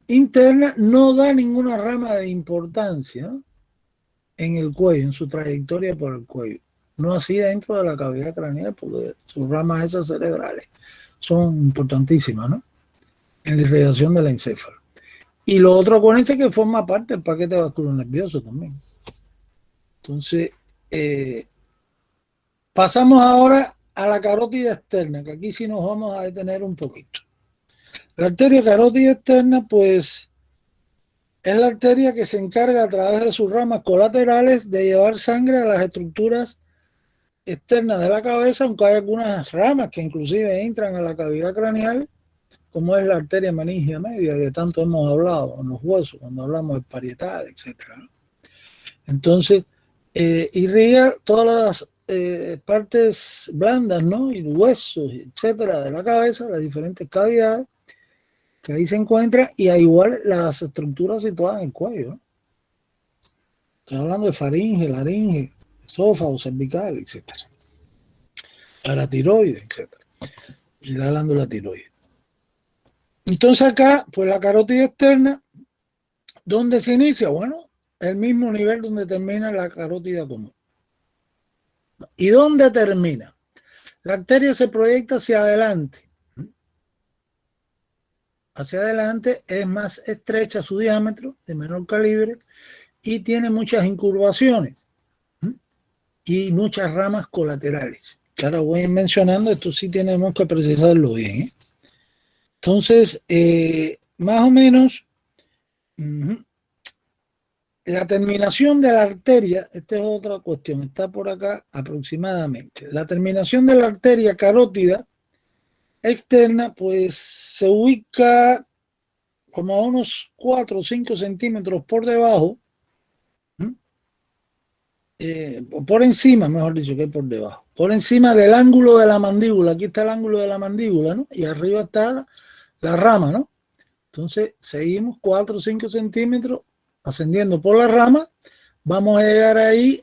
interna no da ninguna rama de importancia, ¿no?, en el cuello, en su trayectoria por el cuello. No así dentro de la cavidad craneal, porque sus ramas esas cerebrales son importantísimas, ¿no?, en la irrigación del encéfalo. Y lo otro, acuérdense que forma parte del paquete vascular nervioso también. Entonces, pasamos ahora a la carótida externa, que aquí sí nos vamos a detener un poquito. La arteria carótida externa, pues, es la arteria que se encarga a través de sus ramas colaterales de llevar sangre a las estructuras externa de la cabeza, aunque hay algunas ramas que inclusive entran a la cavidad craneal, como es la arteria meningia media, que tanto hemos hablado en los huesos, cuando hablamos del parietal, etcétera, ¿no? Entonces, irriga todas las partes blandas, ¿no? Y huesos, etcétera, de la cabeza, las diferentes cavidades que ahí se encuentran, y a igual las estructuras situadas en el cuello, ¿no? Estoy hablando de faringe, laringe, esófago, cervical, etcétera. Paratiroides, etcétera. Y la glándula tiroides. Entonces acá, pues la carótida externa, ¿dónde se inicia? Bueno, el mismo nivel donde termina la carótida común. ¿Y dónde termina? La arteria se proyecta hacia adelante. Hacia adelante es más estrecha su diámetro, de menor calibre, y tiene muchas incurvaciones y muchas ramas colaterales. Que ahora voy a ir mencionando, esto sí tenemos que precisarlo bien, ¿eh? Entonces, más o menos, la terminación de la arteria, esta es otra cuestión, está por acá aproximadamente. La terminación de la arteria carótida externa, pues se ubica como a unos 4 o 5 centímetros por debajo, por encima, mejor dicho, que por debajo, por encima del ángulo de la mandíbula. Aquí está el ángulo de la mandíbula, ¿no? Y arriba está la rama, ¿no? Entonces, seguimos 4 o 5 centímetros ascendiendo por la rama, vamos a llegar ahí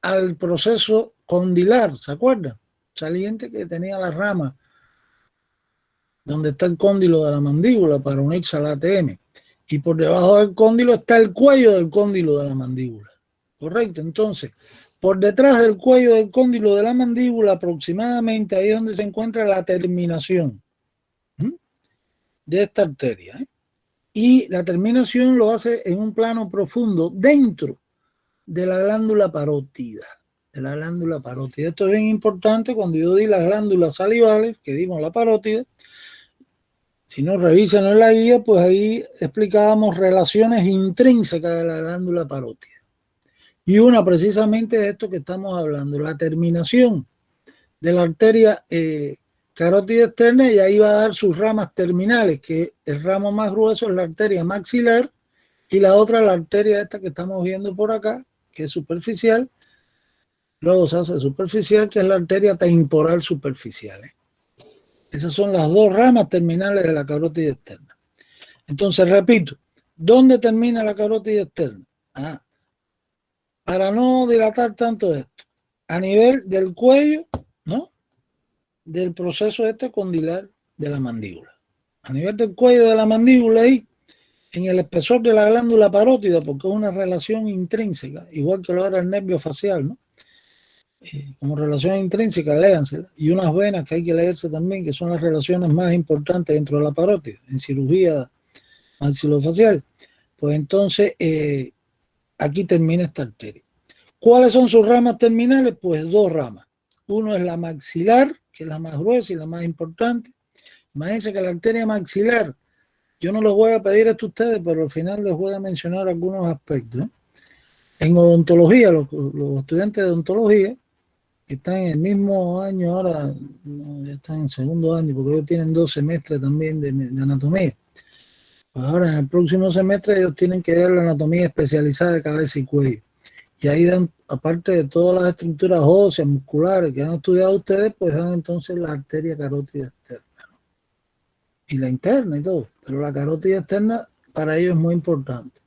al proceso condilar, ¿se acuerdan? Saliente que tenía la rama, donde está el cóndilo de la mandíbula para unirse al ATM. Y por debajo del cóndilo está el cuello del cóndilo de la mandíbula. Correcto, entonces, por detrás del cuello del cóndilo de la mandíbula, aproximadamente ahí es donde se encuentra la terminación de esta arteria, ¿eh? Y la terminación lo hace en un plano profundo dentro de la glándula parótida. De la glándula parótida. Esto es bien importante cuando yo di las glándulas salivales, que dimos la parótida. Si no revisan en la guía, pues ahí explicábamos relaciones intrínsecas de la glándula parótida. Y una precisamente de esto que estamos hablando, la terminación de la arteria carótida externa, y ahí va a dar sus ramas terminales, que el ramo más grueso es la arteria maxilar y la otra la arteria esta que estamos viendo por acá, que es superficial, luego se hace superficial, que es la arteria temporal superficial, ¿eh? Esas son las dos ramas terminales de la carótida externa. Entonces, repito, ¿dónde termina la carótida externa? Para no dilatar tanto esto, a nivel del cuello, ¿no? Del proceso condilar de la mandíbula. A nivel del cuello de la mandíbula, ahí, en el espesor de la glándula parótida, porque es una relación intrínseca, igual que lo era el nervio facial, ¿no? Como relación intrínseca, léansela. Y unas venas que hay que leerse también, que son las relaciones más importantes dentro de la parótida, en cirugía maxilofacial. Pues entonces, aquí termina esta arteria. ¿Cuáles son sus ramas terminales? Pues dos ramas. Uno es la maxilar, que es la más gruesa y la más importante. Imagínense que la arteria maxilar, yo no les voy a pedir esto a ustedes, pero al final les voy a mencionar algunos aspectos, ¿eh? En odontología, los estudiantes de odontología, que están en el mismo año ahora, ya están en segundo año, porque ellos tienen 2 semestres también de anatomía. Pues ahora en el próximo semestre ellos tienen que dar la anatomía especializada de cabeza y cuello. Y ahí dan, aparte de todas las estructuras óseas, musculares que han estudiado ustedes, pues dan entonces la arteria carótida externa, ¿no? Y la interna y todo. Pero la carótida externa para ellos es muy importante.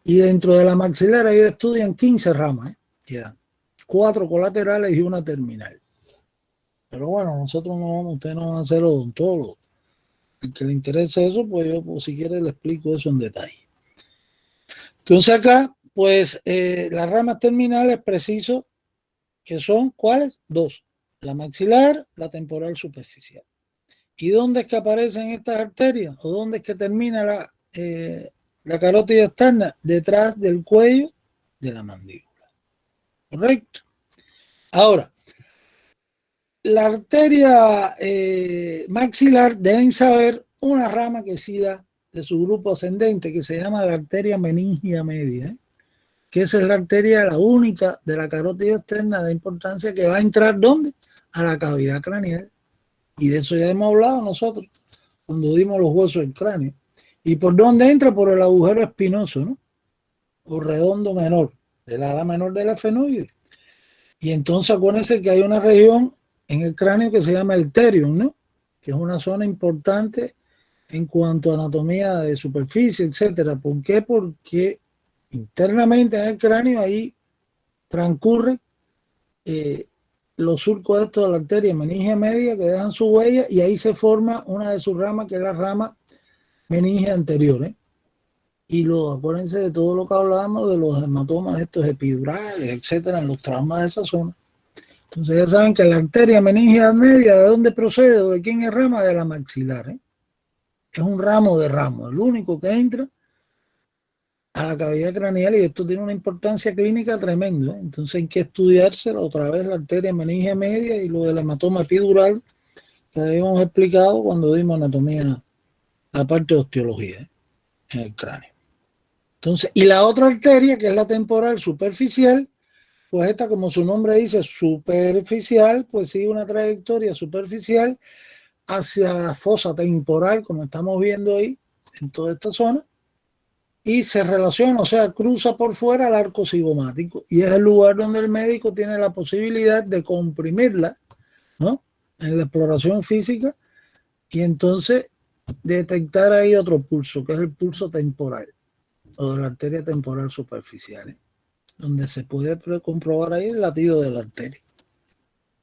Y dentro de la maxilar ellos estudian 15 ramas, que dan 4 colaterales y una terminal. Pero bueno, nosotros no vamos, ustedes no van a ser odontólogos. El que le interese eso, pues yo, pues, si quiere le explico eso en detalle. Entonces acá, pues las ramas terminales preciso que son, ¿cuáles? 2. La maxilar, la temporal superficial. ¿Y dónde es que aparecen estas arterias? ¿O dónde es que termina la carótida externa? Detrás del cuello de la mandíbula. ¿Correcto? Ahora, la arteria maxilar, deben saber una rama que sí da de su grupo ascendente, que se llama la arteria meningia media, ¿eh? que esa es la arteria, la única de la carótida externa de importancia que va a entrar ¿dónde? A la cavidad craneal. Y de eso ya hemos hablado nosotros cuando dimos los huesos del cráneo. ¿Y por dónde entra? Por el agujero espinoso, ¿no? O redondo menor, del ala menor del efenoide. Y entonces acuérdense que hay una región en el cráneo que se llama el terium, ¿no? Que es una zona importante en cuanto a anatomía de superficie, etcétera. ¿Por qué? Porque internamente en el cráneo ahí transcurren los surcos estos de la arteria meningia media que dejan su huella y ahí se forma una de sus ramas que es la rama meningia anterior, ¿eh? Y acuérdense de todo lo que hablábamos de los hematomas estos epidurales, etcétera, en los traumas de esa zona. Entonces ya saben que la arteria meningia media, ¿de dónde procede? ¿De quién es rama? De la maxilar, ¿eh? Es un ramo de ramo, el único que entra a la cavidad craneal y esto tiene una importancia clínica tremenda, ¿eh? Entonces hay que estudiárselo otra vez la arteria meningia media y lo del hematoma epidural que habíamos explicado cuando dimos anatomía, la parte de osteología, ¿eh? En el cráneo. Entonces, y la otra arteria, que es la temporal superficial, pues esta, como su nombre dice, superficial, pues sigue una trayectoria superficial hacia la fosa temporal, como estamos viendo ahí, en toda esta zona, y se relaciona, o sea, cruza por fuera el arco cigomático, y es el lugar donde el médico tiene la posibilidad de comprimirla, ¿no? En la exploración física, y entonces detectar ahí otro pulso, que es el pulso temporal, o de la arteria temporal superficial, ¿eh? Donde se puede comprobar ahí el latido de la arteria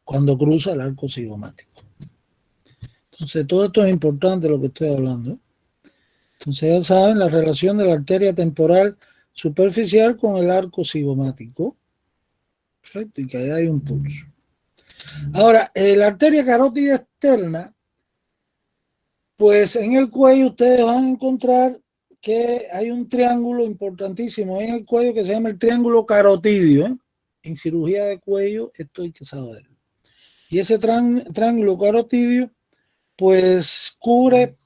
cuando cruza el arco cigomático. Entonces todo esto es importante lo que estoy hablando, ¿eh? Entonces ya saben la relación de la arteria temporal superficial con el arco cigomático. Perfecto, y que ahí hay un pulso. Ahora, la arteria carótida externa, pues en el cuello ustedes van a encontrar que hay un triángulo importantísimo en el cuello que se llama el triángulo carotidio, ¿eh? En cirugía de cuello esto hay que saberlo. Y ese triángulo carotidio pues cubre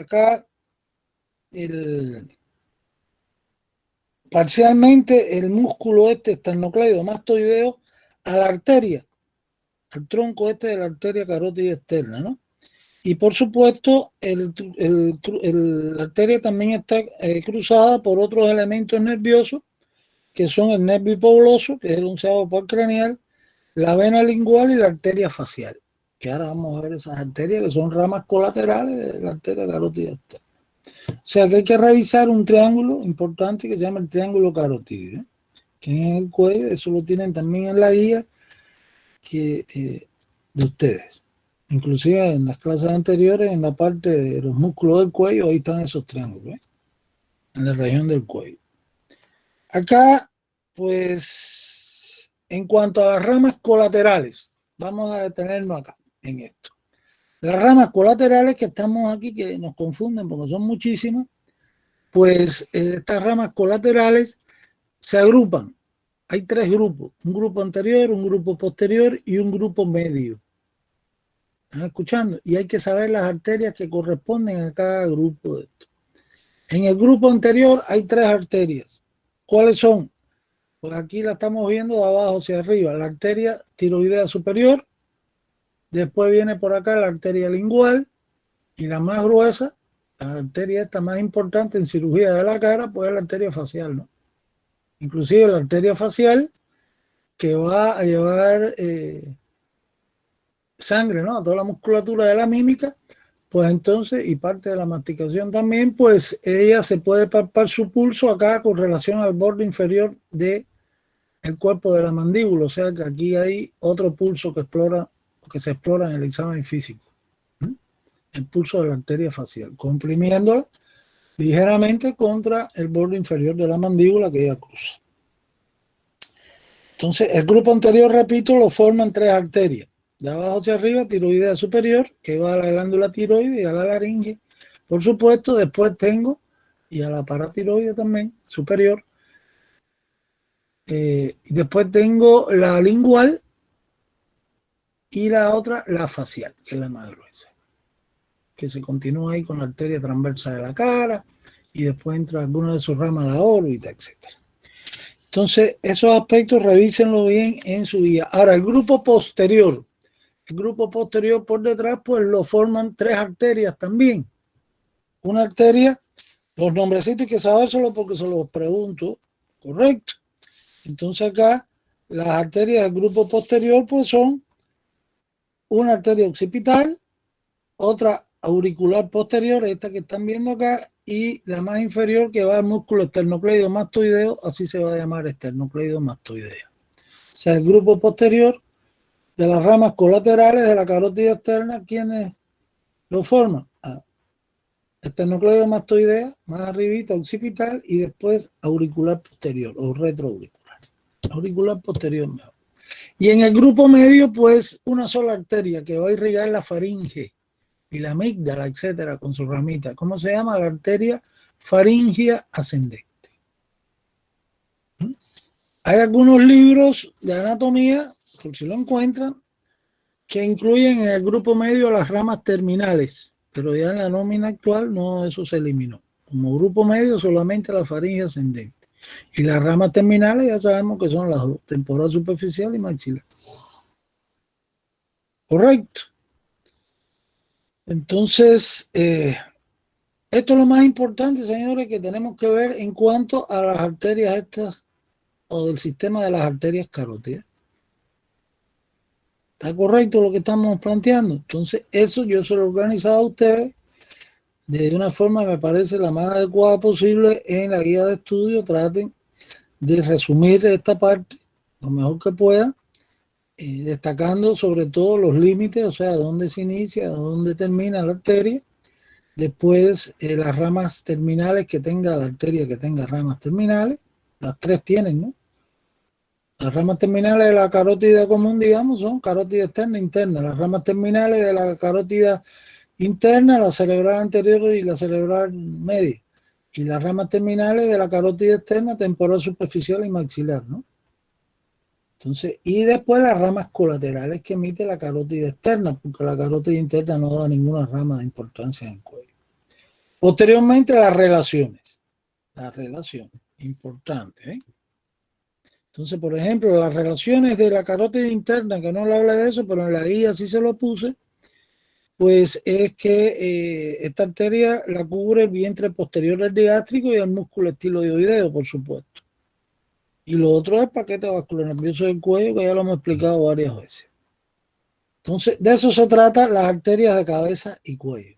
acá parcialmente el músculo esternocleidomastoideo a la arteria, al tronco este de la arteria carótida externa, ¿no? Y por supuesto, la arteria también está cruzada por otros elementos nerviosos, que son el nervio hipoglóso, que es el 11º par craneal, la vena lingual y la arteria facial. Que ahora vamos a ver esas arterias que son ramas colaterales de la arteria carótida externa. O sea que hay que revisar un triángulo importante que se llama el triángulo carotidio, ¿eh? Que en el cuello, eso lo tienen también en la guía de ustedes. Inclusive en las clases anteriores, en la parte de los músculos del cuello, ahí están esos triángulos, ¿eh? En la región del cuello. Acá, pues, en cuanto a las ramas colaterales, vamos a detenernos acá, en esto. Las ramas colaterales que estamos aquí, que nos confunden porque son muchísimas, pues estas ramas colaterales se agrupan. Hay 3 grupos, un grupo anterior, un grupo posterior y un grupo medio. ¿Están escuchando? Y hay que saber las arterias que corresponden a cada grupo de esto. En el grupo anterior hay 3 arterias. ¿Cuáles son? Pues aquí la estamos viendo de abajo hacia arriba. La arteria tiroidea superior. Después viene por acá la arteria lingual. Y la más gruesa, la arteria esta más importante en cirugía de la cara, pues es la arteria facial, ¿no? Inclusive la arteria facial que va a llevar sangre, ¿no? A toda la musculatura de la mímica, pues entonces, y parte de la masticación también, pues ella se puede palpar su pulso acá con relación al borde inferior del cuerpo de la mandíbula, o sea que aquí hay otro pulso que se explora en el examen físico, ¿sí? El pulso de la arteria facial, comprimiéndola ligeramente contra el borde inferior de la mandíbula que ella cruza. Entonces, el grupo anterior, repito, lo forman 3 arterias. De abajo hacia arriba, tiroidea superior, que va a la glándula tiroide y a la laringe. Por supuesto, después tengo, y a la paratiroide también, superior. Y después tengo la lingual y la otra, la facial, que es la más gruesa. Que se continúa ahí con la arteria transversa de la cara y después entra alguna de sus ramas a la órbita, etc. Entonces, esos aspectos revísenlo bien en su guía. Ahora, el grupo posterior por detrás, pues lo forman 3 arterias también. Una arteria, los nombrecitos hay que sabérselo porque se los pregunto, ¿correcto? Entonces acá, las arterias del grupo posterior, pues son una arteria occipital, otra auricular posterior, esta que están viendo acá, y la más inferior que va al músculo esternocleidomastoideo, así se va a llamar esternocleidomastoideo. O sea, el grupo posterior de las ramas colaterales de la carótida externa, ¿quiénes lo forman? Esternocleidomastoidea, más arribita occipital, y después auricular posterior o retroauricular. Auricular posterior mejor. Y en el grupo medio, pues una sola arteria que va a irrigar la faringe y la amígdala, etcétera, con su ramita. ¿Cómo se llama? La arteria faringea ascendente. Hay algunos libros de anatomía, por si lo encuentran, que incluyen en el grupo medio las ramas terminales, pero ya en la nómina actual no, eso se eliminó. Como grupo medio solamente la faringe ascendente. Y las ramas terminales ya sabemos que son las dos, temporal superficial y maxilar. Correcto. Entonces, esto es lo más importante, señores, que tenemos que ver en cuanto a las arterias estas o del sistema de las arterias carótidas. ¿Está correcto lo que estamos planteando? Entonces, eso yo se lo he organizado a ustedes de una forma que me parece la más adecuada posible en la guía de estudio. Traten de resumir esta parte lo mejor que puedan, destacando sobre todo los límites, o sea, dónde se inicia, dónde termina la arteria. Después, las ramas terminales que tenga la arteria, que tenga ramas terminales. Las 3 tienen, ¿no? Las ramas terminales de la carótida común, digamos, son carótida externa e interna. Las ramas terminales de la carótida interna, la cerebral anterior y la cerebral media. Y las ramas terminales de la carótida externa, temporal superficial y maxilar, ¿no? Entonces, y después las ramas colaterales que emite la carótida externa, porque la carótida interna no da ninguna rama de importancia en el cuello. Posteriormente, las relaciones. Las relaciones, importantes, ¿eh? Entonces, por ejemplo, las relaciones de la carótida interna, que no le habla de eso, pero en la guía sí se lo puse, pues es que esta arteria la cubre el vientre posterior del digástrico y el músculo estiloideo, por supuesto. Y lo otro es el paquete vascular nervioso del cuello, que ya lo hemos explicado varias veces. Entonces, de eso se trata las arterias de cabeza y cuello.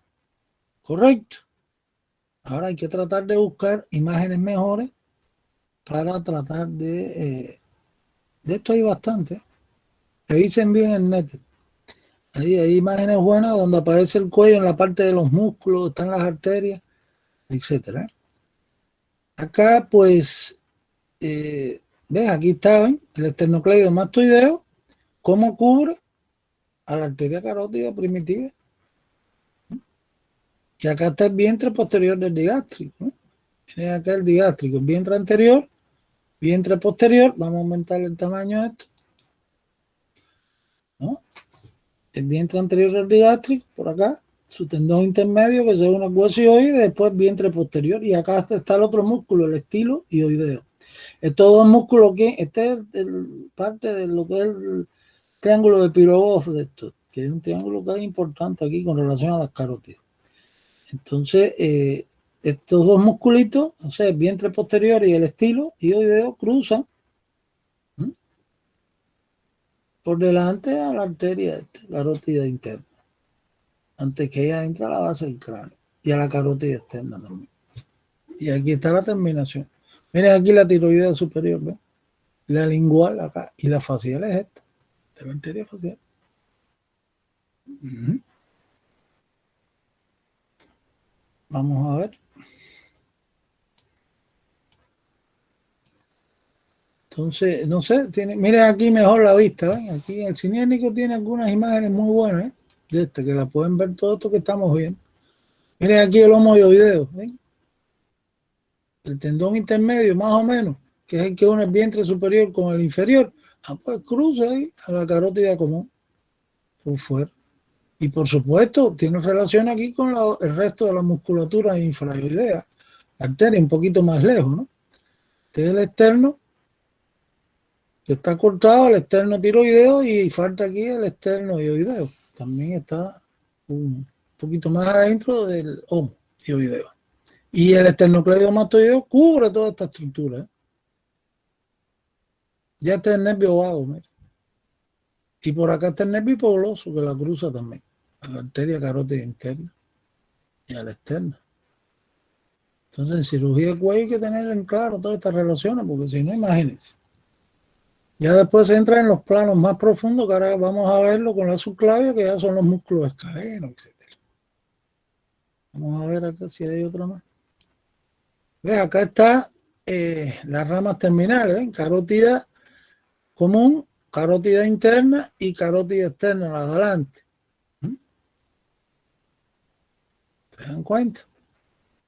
¿Correcto? Ahora hay que tratar de buscar imágenes mejores para tratar de esto hay bastante. Revisen bien el net. Ahí hay imágenes buenas donde aparece el cuello en la parte de los músculos, están las arterias, etcétera. Acá, pues, ves, aquí está, ¿ven? El esternocleidomastoideo, cómo cubre a la arteria carótida primitiva. Y acá está el vientre posterior del digástrico, ¿no? Tienen acá el digástrico, el vientre anterior, vientre posterior. Vamos a aumentar el tamaño de esto, ¿no? El vientre anterior del digástrico, por acá, su tendón intermedio que se une al hueso hioide, después vientre posterior, y acá está el otro músculo, el estiloideo. Estos dos músculos, este es parte de lo que es el triángulo de Pirogov de esto, que es un triángulo que es importante aquí con relación a las carótidas. Entonces, estos dos musculitos, o sea, el vientre posterior y el estiloideo, cruzan por delante a la arteria carótida interna, antes que ella entre a la base del cráneo, y a la carótida externa también. Y aquí está la terminación. Miren aquí la tiroidea superior, ¿ven? La lingual acá, y la facial es esta, de la arteria facial. Vamos a ver. Entonces, no sé, miren aquí mejor la vista, ¿ven? Aquí el cinénico tiene algunas imágenes muy buenas, ¿eh? De este, que la pueden ver todo esto que estamos viendo. Miren aquí el homoioideo, ¿ven? El tendón intermedio, más o menos, que es el que une el vientre superior con el inferior. Pues cruza ahí a la carótida común, por fuera. Y por supuesto, tiene relación aquí con el resto de la musculatura infraioidea, la arteria un poquito más lejos, ¿no? Este es el externo que está cortado el externo tiroideo y falta aquí el externo ioideo. También está un poquito más adentro del ioideo. Y el esternocleidomastoideo cubre toda esta estructura, ¿eh? Ya está el nervio vago, mira. Y por acá está el nervio hipogloso, que la cruza también, a la arteria carótida interna y a la externa. Entonces, en cirugía de cuello hay que tener en claro todas estas relaciones, porque si no, imagínense. Ya después se entra en los planos más profundos, que ahora vamos a verlo con la subclavia, que ya son los músculos escalenos, etc. Vamos a ver acá si hay otro más. ¿Ves? Acá está las ramas terminales, ¿eh? Carótida común, carótida interna y carótida externa, la de adelante. ¿Se dan cuenta?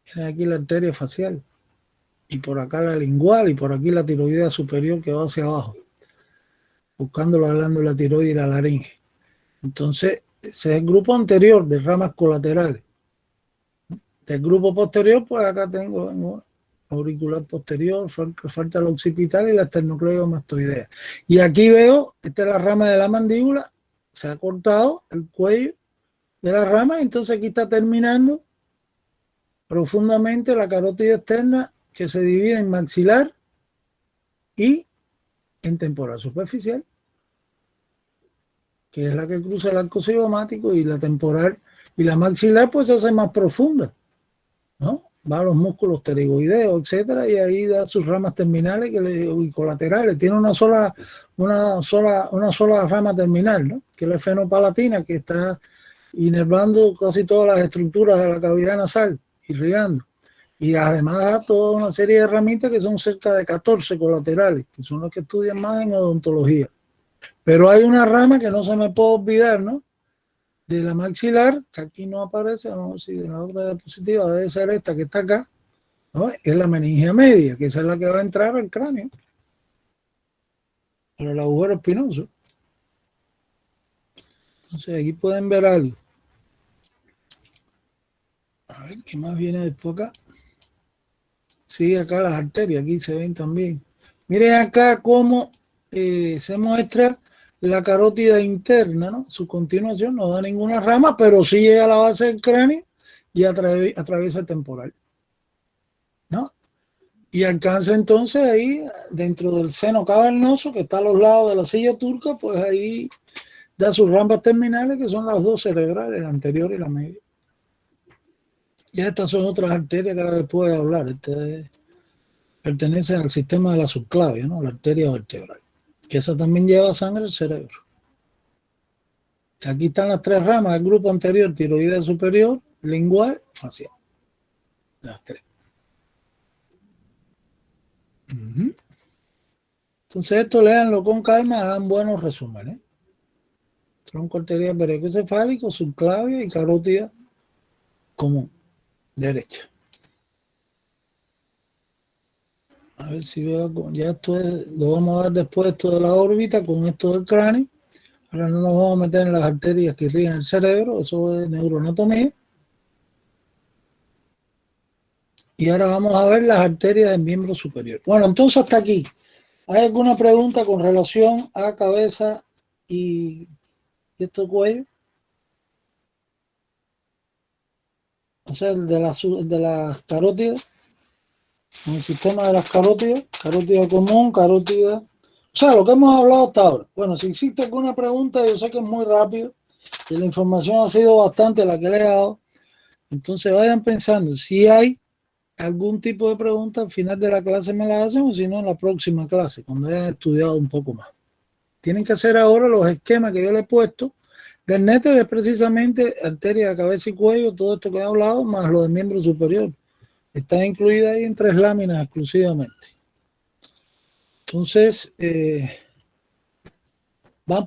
Tienen aquí la arteria facial. Y por acá la lingual y por aquí la tiroidea superior que va hacia abajo, buscando la glándula tiroide y la laringe. Entonces, ese es el grupo anterior de ramas colaterales. Del grupo posterior, pues acá tengo auricular posterior, falta la occipital y la esternocleidomastoidea. Y aquí veo, esta es la rama de la mandíbula, se ha cortado el cuello de la rama, entonces aquí está terminando profundamente la carótida externa, que se divide en maxilar y en temporal superficial, que es la que cruza el arco cigomático, y la temporal y la maxilar pues se hace más profunda, ¿no? Va a los músculos pterigoideos, etcétera, y ahí da sus ramas terminales y colaterales. Tiene una sola rama terminal, ¿no? Que es la fenopalatina, que está inervando casi todas las estructuras de la cavidad nasal, irrigando. Y además da toda una serie de ramitas que son cerca de 14 colaterales, que son los que estudian más en odontología. Pero hay una rama que no se me puede olvidar, ¿no? De la maxilar, que aquí no aparece, vamos a ver si de la otra diapositiva debe ser esta que está acá, ¿no? Es la meningia media, que esa es la que va a entrar al cráneo, por el agujero espinoso. Entonces aquí pueden ver algo. A ver, ¿qué más viene después acá? Sí, acá las arterias, aquí se ven también. Miren acá cómo se muestra la carótida interna, ¿no? Su continuación no da ninguna rama, pero sí llega a la base del cráneo y atraviesa el temporal, ¿no? Y alcanza entonces ahí, dentro del seno cavernoso, que está a los lados de la silla turca, pues ahí da sus ramas terminales, que son las dos cerebrales, la anterior y la media. Y estas son otras arterias que ahora después de hablar. Pertenece al sistema de la subclavia, ¿no? La arteria vertebral, que esa también lleva sangre al cerebro. Aquí están las tres ramas del grupo anterior: tiroidea superior, lingual, facial. Las tres. Entonces esto léanlo con calma, hagan buenos resúmenes. Tronco arterial pericoencefálico, subclavia y carótida común, derecha. A ver si veo, ya esto lo vamos a dar después, esto de la órbita con esto del cráneo. Ahora no nos vamos a meter en las arterias que irrigan el cerebro, eso es neuroanatomía. Y ahora vamos a ver las arterias del miembro superior. Bueno, entonces hasta aquí. ¿Hay alguna pregunta con relación a cabeza y esto cuello? O sea, el de las carótidas. En el sistema de las carótidas, carótida común, carótida... O sea, lo que hemos hablado hasta ahora. Bueno, si existe alguna pregunta, yo sé que es muy rápido, y la información ha sido bastante la que le he dado. Entonces vayan pensando, si hay algún tipo de pregunta al final de la clase me la hacen, o si no en la próxima clase, cuando hayan estudiado un poco más. Tienen que hacer ahora los esquemas que yo le he puesto. Del néter es precisamente arteria de cabeza y cuello, todo esto que he hablado, más lo del miembro superior. Está incluida ahí en 3 láminas exclusivamente. Entonces,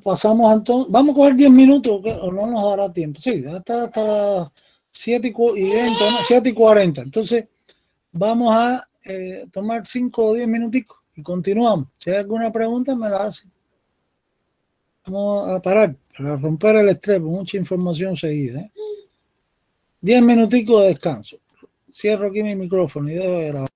pasamos entonces, vamos a coger 10 minutos, o no nos dará tiempo. Sí, hasta las 7:20, ¿no? 7:40. Entonces, vamos a tomar 5 o 10 minuticos y continuamos. Si hay alguna pregunta, me la hacen. Vamos a parar para romper el estrés, mucha información seguida. 10 minuticos de descanso. Cierro aquí mi micrófono y dejo de grabar.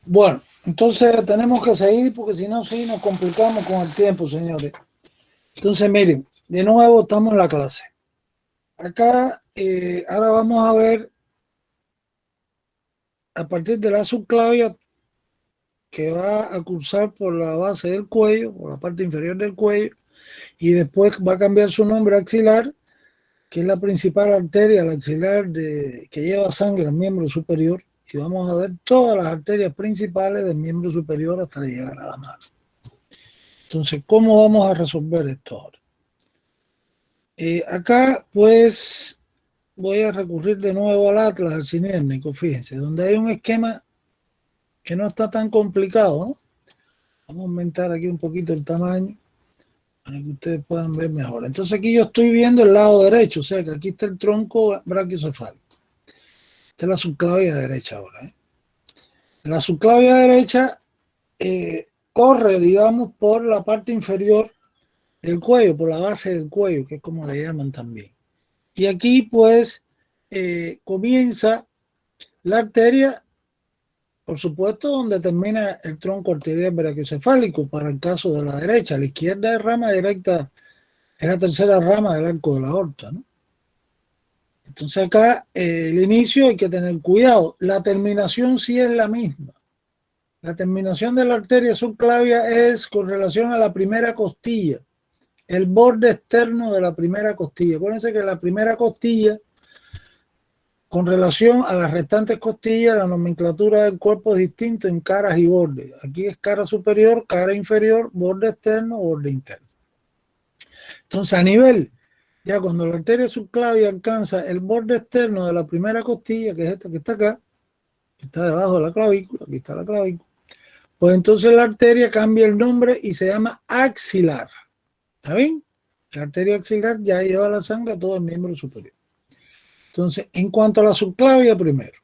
Bueno, entonces tenemos que seguir porque si no, sí nos complicamos con el tiempo, señores. Entonces, miren, de nuevo estamos en la clase. Acá, ahora vamos a ver a partir de la subclavia que va a cursar por la base del cuello, por la parte inferior del cuello, y después va a cambiar su nombre a axilar, que es la principal arteria, la axilar que lleva sangre al miembro superior, y vamos a ver todas las arterias principales del miembro superior hasta llegar a la mano. Entonces, ¿cómo vamos a resolver esto ahora? Acá, pues, voy a recurrir de nuevo al atlas, al cinérnico, fíjense, donde hay un esquema que no está tan complicado, ¿no? Vamos a aumentar aquí un poquito el tamaño para que ustedes puedan ver mejor. Entonces aquí yo estoy viendo el lado derecho, o sea que aquí está el tronco brachiocefálico. Esta es la subclavia derecha ahora, ¿eh? La subclavia derecha corre, digamos, por la parte inferior del cuello, por la base del cuello, que es como le llaman también. Y aquí, pues, comienza la arteria, por supuesto, donde termina el tronco arterial brachiocefálico, para el caso de la derecha. La izquierda es rama directa, es la tercera rama del arco de la aorta, ¿no? Entonces acá el inicio hay que tener cuidado. La terminación sí es la misma. La terminación de la arteria subclavia es con relación a la primera costilla, el borde externo de la primera costilla. Acuérdense que la primera costilla, con relación a las restantes costillas, la nomenclatura del cuerpo es distinta en caras y bordes. Aquí es cara superior, cara inferior, borde externo, borde interno. Entonces, a nivel, ya cuando la arteria subclavia alcanza el borde externo de la primera costilla, que es esta que está acá, que está debajo de la clavícula, aquí está la clavícula, pues entonces la arteria cambia el nombre y se llama axilar. ¿Está bien? La arteria axilar ya lleva la sangre a todo el miembro superior. Entonces, en cuanto a la subclavia primero,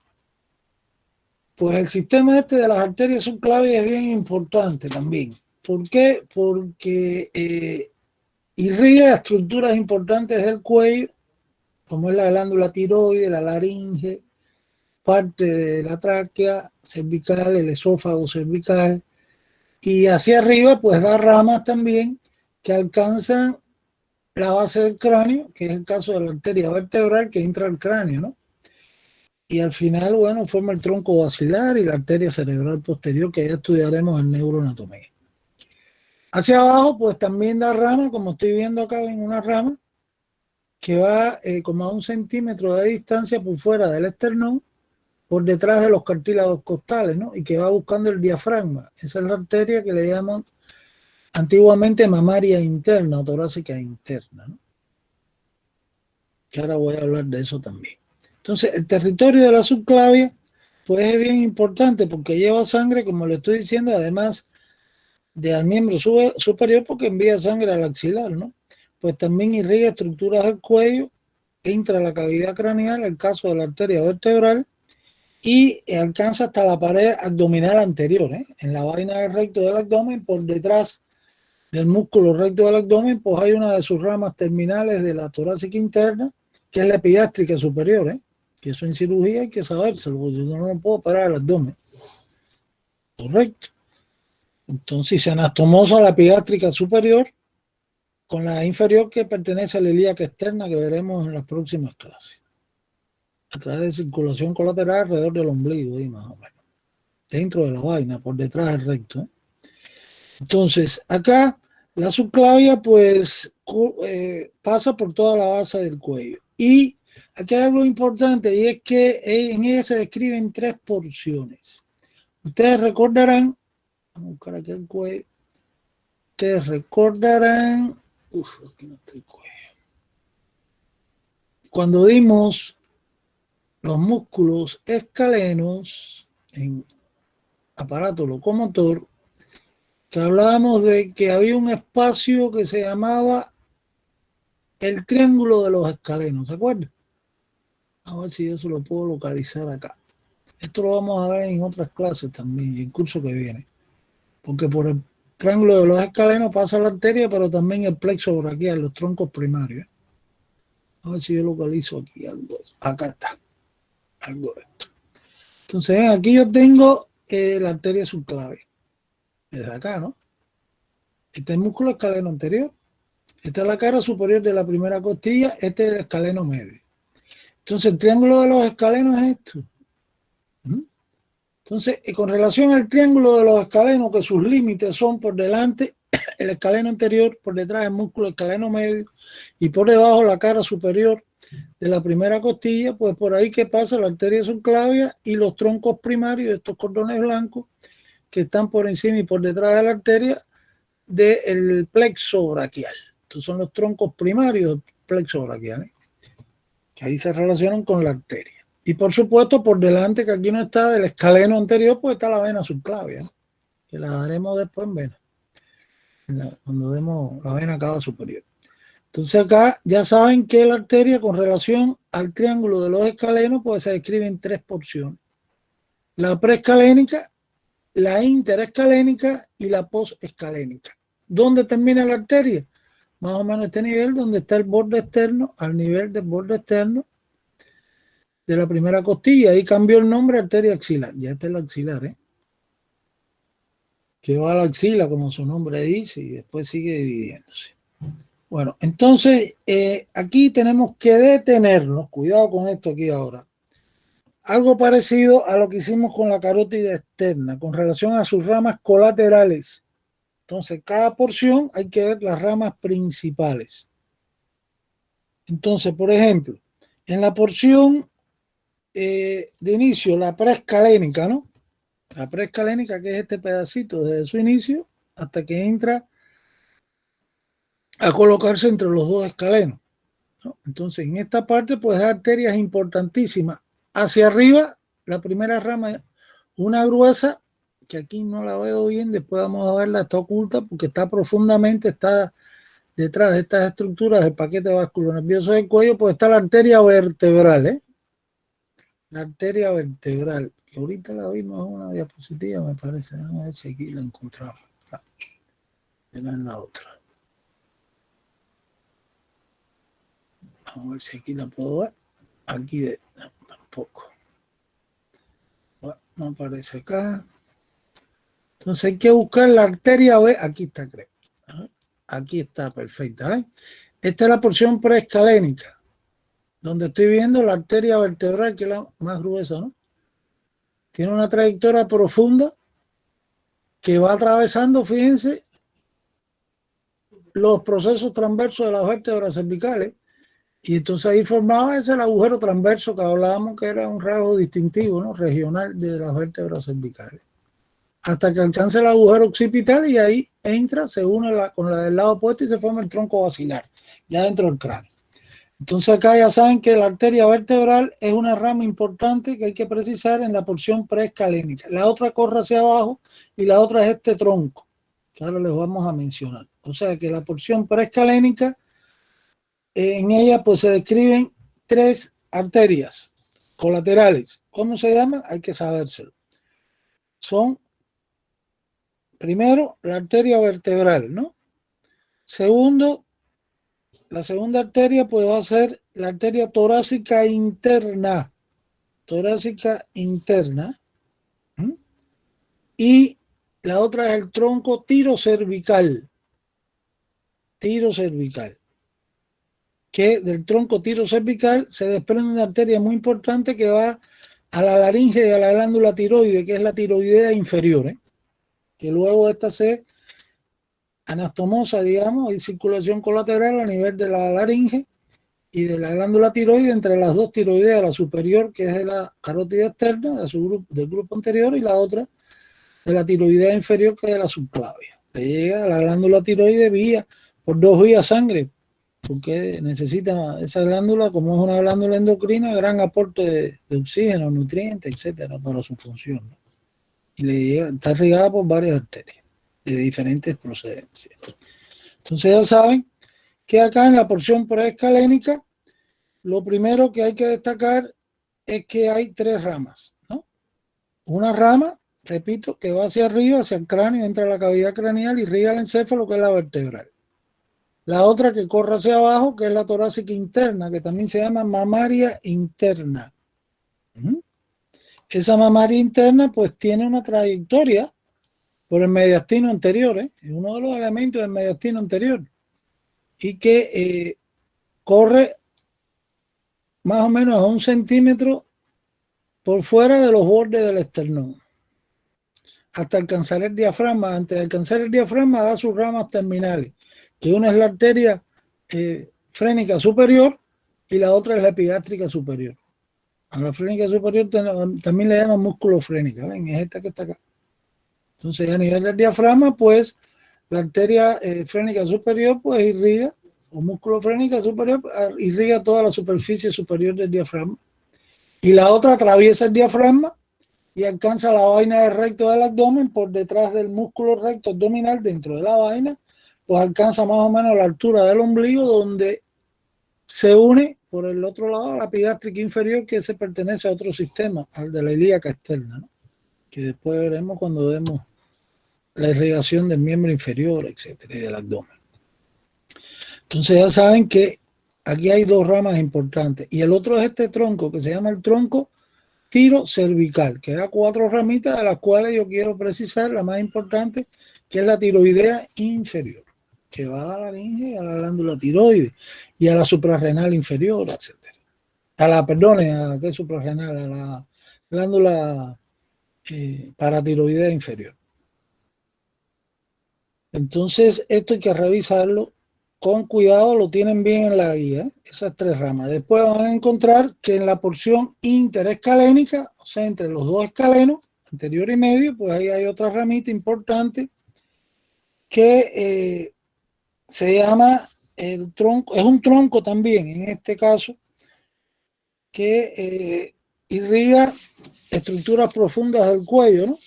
pues el sistema este de las arterias subclavias es bien importante también. ¿Por qué? Porque irriga estructuras importantes del cuello, como es la glándula tiroide, la laringe, parte de la tráquea cervical, el esófago cervical, y hacia arriba pues da ramas también que alcanzan la base del cráneo, que es el caso de la arteria vertebral que entra al cráneo, ¿no? Y al final, bueno, forma el tronco basilar y la arteria cerebral posterior, que ya estudiaremos en neuroanatomía. Hacia abajo, pues también da rama, como estoy viendo acá en una rama, que va como a 1 centímetro de distancia por fuera del esternón, por detrás de los cartílagos costales, ¿no? Y que va buscando el diafragma. Esa es la arteria que le llaman antiguamente mamaria interna o torácica interna, ¿no? Que ahora voy a hablar de eso también. Entonces, el territorio de la subclavia, pues es bien importante porque lleva sangre, como le estoy diciendo, además de al miembro superior, porque envía sangre al axilar, ¿no? Pues también irriga estructuras del cuello, entra a la cavidad craneal, el caso de la arteria vertebral, y alcanza hasta la pared abdominal anterior, ¿eh? En la vaina del recto del abdomen, por detrás del músculo recto del abdomen, pues hay una de sus ramas terminales de la torácica interna, que es la epigástrica superior, ¿eh? Que eso en cirugía hay que sabérselo, porque yo no puedo operar el abdomen. Correcto. Entonces, se anastomosa la epigástrica superior con la inferior que pertenece a la ilíaca externa, que veremos en las próximas clases. A través de circulación colateral alrededor del ombligo, y más o menos. Dentro de la vaina, por detrás del recto, ¿eh? Entonces, acá la subclavia pues pasa por toda la base del cuello. Y aquí hay algo importante, y es que en ella se describen 3 porciones. Ustedes recordarán, vamos a buscar aquí el cuello, ustedes recordarán, aquí no está el cuello. Cuando dimos los músculos escalenos en aparato locomotor, que hablábamos de que había un espacio que se llamaba el triángulo de los escalenos, ¿se acuerdan? A ver si yo se lo puedo localizar acá. Esto lo vamos a ver en otras clases también, en el curso que viene. Porque por el triángulo de los escalenos pasa la arteria, pero también el plexo braquial, los troncos primarios. A ver si yo localizo aquí algo. Acá está. Algo de esto. Entonces, aquí yo tengo la arteria subclavia. Desde acá, ¿no? Este es el músculo escaleno anterior. Esta es la cara superior de la primera costilla. Este es el escaleno medio. Entonces, el triángulo de los escalenos es esto. Entonces, con relación al triángulo de los escalenos, que sus límites son por delante el escaleno anterior, por detrás el músculo escaleno medio y por debajo la cara superior de la primera costilla, pues por ahí que pasa la arteria subclavia y los troncos primarios, estos cordones blancos que están por encima y por detrás de la arteria del plexo braquial. Estos son los troncos primarios del plexo braquial, que ahí se relacionan con la arteria. Y por supuesto, por delante, que aquí no está, del escaleno anterior, pues está la vena subclavia, ¿no? Que la daremos después en vena, cuando demos la vena cava superior. Entonces acá ya saben que la arteria con relación al triángulo de los escalenos pues se describe en tres porciones. La preescalénica, la interescalénica y la posescalénica. ¿Dónde termina la arteria? Más o menos este nivel donde está el borde externo, al nivel del borde externo de la primera costilla. Ahí cambió el nombre arteria axilar. Ya está el axilar, que va a la axila como su nombre dice y después sigue dividiéndose. Bueno, entonces aquí tenemos que detenernos, cuidado con esto aquí ahora, algo parecido a lo que hicimos con la carótida externa, con relación a sus ramas colaterales. Entonces, cada porción hay que ver las ramas principales. Entonces, por ejemplo, en la porción de inicio, la preescalénica, ¿no? La preescalénica, que es este pedacito desde su inicio hasta que entra a colocarse entre los dos escalenos, ¿no? Entonces, en esta parte, pues hay arterias importantísimas. Hacia arriba, la primera rama, una gruesa, que aquí no la veo bien, después vamos a verla, está oculta porque está profundamente, está detrás de estas estructuras del paquete vasculonervioso del cuello, pues está la arteria vertebral, la arteria vertebral, que ahorita la vimos en una diapositiva, me parece. Vamos a ver si aquí la encontramos. Era en la otra. Vamos a ver si aquí la puedo ver. Aquí no, tampoco. Bueno, no aparece acá. Entonces hay que buscar la arteria B. Aquí está, creo. Aquí está, perfecta. Esta es la porción preescalénica, donde estoy viendo la arteria vertebral, que es la más gruesa, ¿no? Tiene una trayectoria profunda que va atravesando, fíjense, los procesos transversos de las vértebras cervicales. Y entonces ahí formaba ese el agujero transverso que hablábamos, que era un rasgo distintivo, ¿no? Regional de las vértebras cervicales. Hasta que alcance el agujero occipital y ahí entra, se une con la del lado opuesto y se forma el tronco basilar, ya dentro del cráneo. Entonces acá ya saben que la arteria vertebral es una rama importante que hay que precisar en la porción preescalénica. La otra corre hacia abajo y la otra es este tronco, que ahora les vamos a mencionar. O sea que la porción preescalénica, en ella pues se describen tres arterias colaterales. ¿Cómo se llama? Hay que sabérselo. Son, primero, la arteria vertebral, ¿no? Segundo, la segunda arteria pues va a ser la arteria torácica interna. Torácica interna. Y la otra es el tronco tirocervical. Tirocervical. Que del tronco tirocervical se desprende una arteria muy importante que va a la laringe y a la glándula tiroide, que es la tiroidea inferior, que luego esta se anastomosa, digamos, hay circulación colateral a nivel de la laringe y de la glándula tiroide entre las dos tiroideas, la superior, que es de la carótida externa, del grupo anterior, y la otra de la tiroidea inferior, que es de la subclavia. Le llega a la glándula tiroide por dos vías sangre, porque necesita esa glándula, como es una glándula endocrina, gran aporte de oxígeno, nutrientes, etcétera, para su función, ¿no? Y le llega, está irrigada por varias arterias de diferentes procedencias. Entonces ya saben que acá en la porción preescalénica, lo primero que hay que destacar es que hay tres ramas, ¿no? Una rama, repito, que va hacia arriba, hacia el cráneo, entra a la cavidad craneal y irriga el encéfalo, que es la vertebral. La otra que corre hacia abajo, que es la torácica interna, que también se llama mamaria interna. Esa mamaria interna pues tiene una trayectoria por el mediastino anterior, es uno de los elementos del mediastino anterior, y que corre más o menos a 1 centímetro por fuera de los bordes del esternón, hasta alcanzar el diafragma. Antes de alcanzar el diafragma da sus ramas terminales, que una es la arteria frénica superior y la otra es la epigástrica superior. A la frénica superior también le llaman músculo frénica, ¿ven? Es esta que está acá. Entonces, a nivel del diafragma, pues, la arteria frénica superior, pues, irriga, o músculo frénica superior, irriga toda la superficie superior del diafragma. Y la otra atraviesa el diafragma y alcanza la vaina del recto del abdomen por detrás del músculo recto abdominal dentro de la vaina, pues alcanza más o menos la altura del ombligo, donde se une por el otro lado a la epigástrica inferior, que se pertenece a otro sistema, al de la ilíaca externa, ¿no? Que después veremos cuando vemos la irrigación del miembro inferior, etcétera, y del abdomen. Entonces ya saben que aquí hay dos ramas importantes, y el otro es este tronco que se llama el tronco tirocervical, que da 4 ramitas, de las cuales yo quiero precisar la más importante, que es la tiroidea inferior, que va a la laringe, a la glándula tiroides y a la suprarrenal inferior, etcétera. A la suprarrenal, a la glándula paratiroidea inferior. Entonces, esto hay que revisarlo con cuidado, lo tienen bien en la guía, esas 3 ramas. Después van a encontrar que en la porción interescalénica, o sea, entre los 2 escalenos, anterior y medio, pues ahí hay otra ramita importante que se llama el tronco, es un tronco también, en este caso, que irriga estructuras profundas del cuello, ¿no?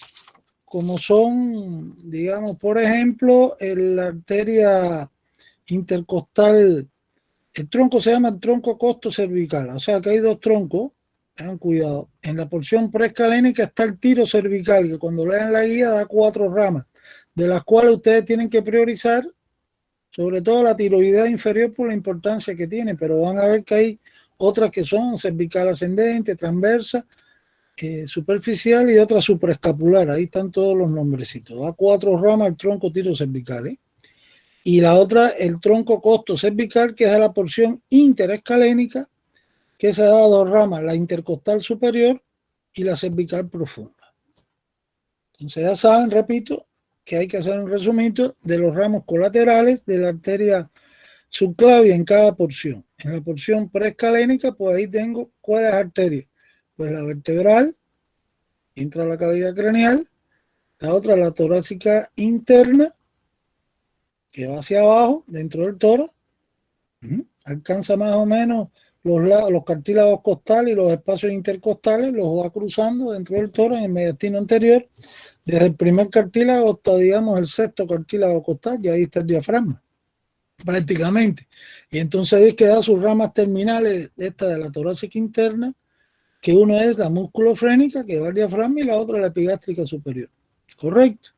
Como son, digamos, por ejemplo, la arteria intercostal. El tronco se llama el tronco costo-cervical, o sea que hay 2 troncos, tengan cuidado. En la porción preescalénica está el tiro cervical, que cuando lean la guía da 4 ramas, de las cuales ustedes tienen que priorizar, sobre todo la tiroidea inferior por la importancia que tiene, pero van a ver que hay otras que son cervical ascendente, transversa, superficial y otra supraescapular. Ahí están todos los nombrecitos. Da 4 ramas el tronco tirocervical, y la otra, el tronco costo cervical, que es de la porción interescalénica, que se da 2 ramas, la intercostal superior y la cervical profunda. Entonces ya saben, repito, que hay que hacer un resumito de los ramos colaterales de la arteria subclavia en cada porción. En la porción preescalénica, pues ahí tengo cuáles arterias. Pues la vertebral, entra a la cavidad craneal, la otra la torácica interna, que va hacia abajo, dentro del tórax, alcanza más o menos los cartílagos costales y los espacios intercostales, los va cruzando dentro del tórax en el mediastino anterior, desde el primer cartílago hasta, digamos, el 6º cartílago costal, y ahí está el diafragma, prácticamente. Y entonces es que da sus ramas terminales, esta de la torácica interna, que uno es la musculofrénica, que va al diafragma, y la otra la epigástrica superior. ¿Correcto?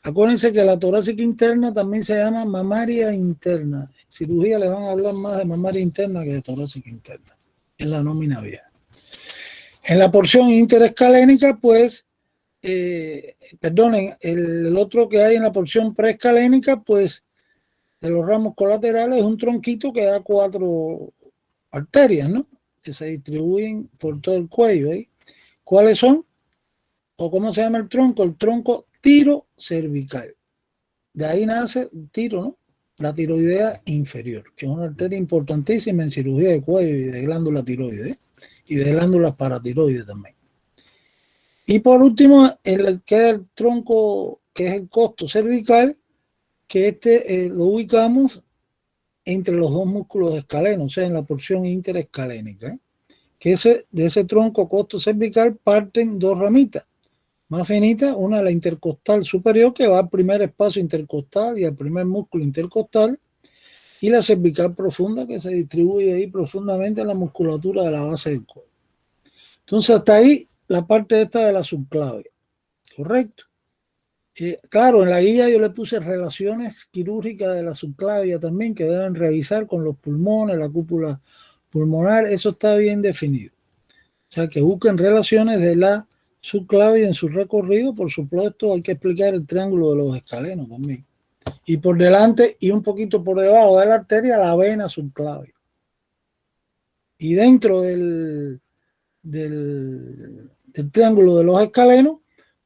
Acuérdense que la torácica interna también se llama mamaria interna. En cirugía les van a hablar más de mamaria interna que de torácica interna, en la nómina vieja. En la porción interescalénica, pues, perdonen, el otro que hay en la porción preescalénica, pues, de los ramos colaterales, es un tronquito que da 4 arterias, ¿no? Que se distribuyen por todo el cuello, ¿eh? ¿Cuáles son? ¿O cómo se llama el tronco? El tronco tirocervical. De ahí nace el tiro, ¿no? La tiroidea inferior, que es una arteria importantísima en cirugía de cuello y de glándula tiroides, y de glándulas paratiroides también. Y por último, queda el tronco, que es el costo cervical, que lo ubicamos entre los 2 músculos escalenos, o sea, en la porción interescalénica, que de ese tronco costo cervical parten 2 ramitas más finitas, una la intercostal superior, que va al primer espacio intercostal y al primer músculo intercostal, y la cervical profunda, que se distribuye ahí profundamente en la musculatura de la base del cuello. Entonces hasta ahí la parte esta de la subclavia, ¿correcto? Claro, en la guía yo le puse relaciones quirúrgicas de la subclavia también, que deben revisar con los pulmones, la cúpula pulmonar, eso está bien definido. O sea, que busquen relaciones de la subclavia y en su recorrido, por supuesto, hay que explicar el triángulo de los escalenos también. Y por delante y un poquito por debajo de la arteria, la vena subclavia. Y dentro del triángulo de los escalenos,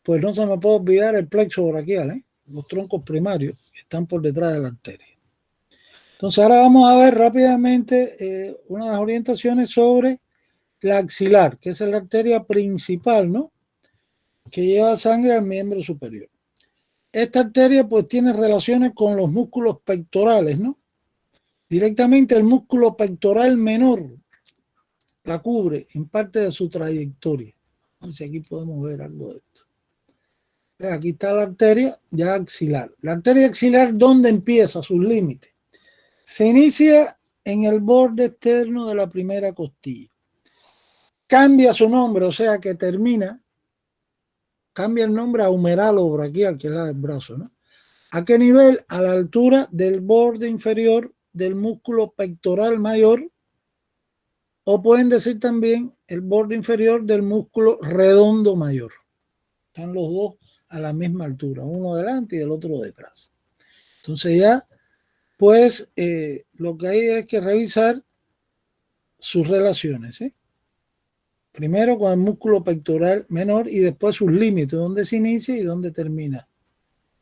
pues no se me puede olvidar el plexo braquial, los troncos primarios que están por detrás de la arteria. Entonces ahora vamos a ver rápidamente unas orientaciones sobre la axilar, que es la arteria principal, ¿no? Que lleva sangre al miembro superior. Esta arteria pues tiene relaciones con los músculos pectorales, ¿no? Directamente el músculo pectoral menor la cubre en parte de su trayectoria. A ver si aquí podemos ver algo de esto. Aquí está la arteria ya axilar. La arteria axilar, ¿dónde empieza sus límites? Se inicia en el borde externo de la primera costilla. Cambia su nombre, o sea que termina, cambia el nombre a humeral o braquial, que es la del brazo, ¿no? ¿A qué nivel? A la altura del borde inferior del músculo pectoral mayor, o pueden decir también el borde inferior del músculo redondo mayor. Están los dos a la misma altura, uno delante y el otro detrás. Entonces ya, pues lo que hay es que revisar sus relaciones, primero con el músculo pectoral menor y después sus límites, dónde se inicia y dónde termina.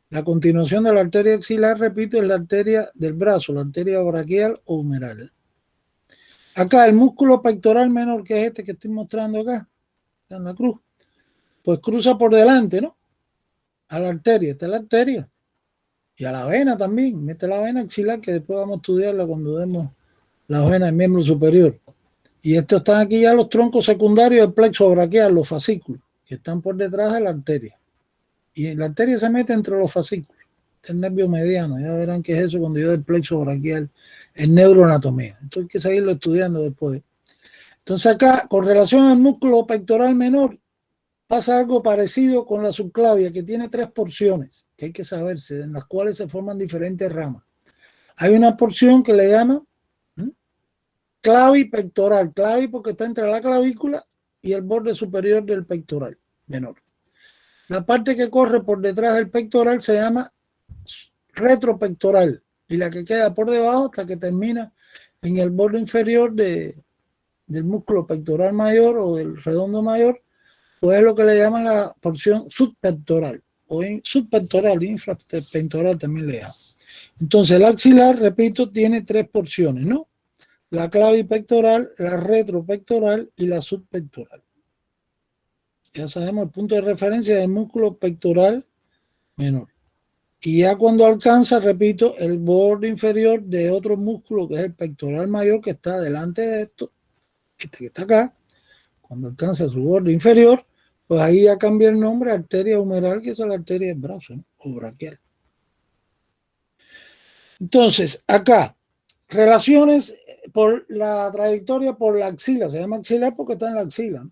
La continuación de la arteria axilar, repito, es la arteria del brazo, la arteria braquial o humeral. Acá el músculo pectoral menor, que es este que estoy mostrando acá, en la cruz, pues cruza por delante, ¿no? A la arteria, esta es la arteria. Y a la vena también, mete la vena axilar, que después vamos a estudiarla cuando demos la vena del miembro superior. Y estos están aquí ya los troncos secundarios del plexo braquial, los fascículos, que están por detrás de la arteria. Y la arteria se mete entre los fascículos. Este es el nervio mediano, ya verán qué es eso cuando yo del plexo braquial, en neuroanatomía. Esto hay que seguirlo estudiando después. Entonces acá, con relación al músculo pectoral menor, pasa algo parecido con la subclavia, que tiene 3 porciones, que hay que saberse, en las cuales se forman diferentes ramas. Hay una porción que le llaman clavipectoral, clavi porque está entre la clavícula y el borde superior del pectoral menor. La parte que corre por detrás del pectoral se llama retropectoral y la que queda por debajo hasta que termina en el borde inferior del músculo pectoral mayor o del redondo mayor, pues es lo que le llaman la porción subpectoral o subpectoral, infrapectoral también le llaman. Entonces el axilar, repito, tiene 3 porciones, ¿no? La clavipectoral, la retropectoral y la subpectoral. Ya sabemos el punto de referencia del músculo pectoral menor. Y ya cuando alcanza, repito, el borde inferior de otro músculo que es el pectoral mayor que está delante de esto, este que está acá, cuando alcanza su borde inferior, pues ahí ya cambia el nombre a arteria humeral, que es la arteria del brazo, ¿no? O braquial. Entonces, acá, relaciones por la trayectoria por la axila, se llama axilar porque está en la axila, ¿no?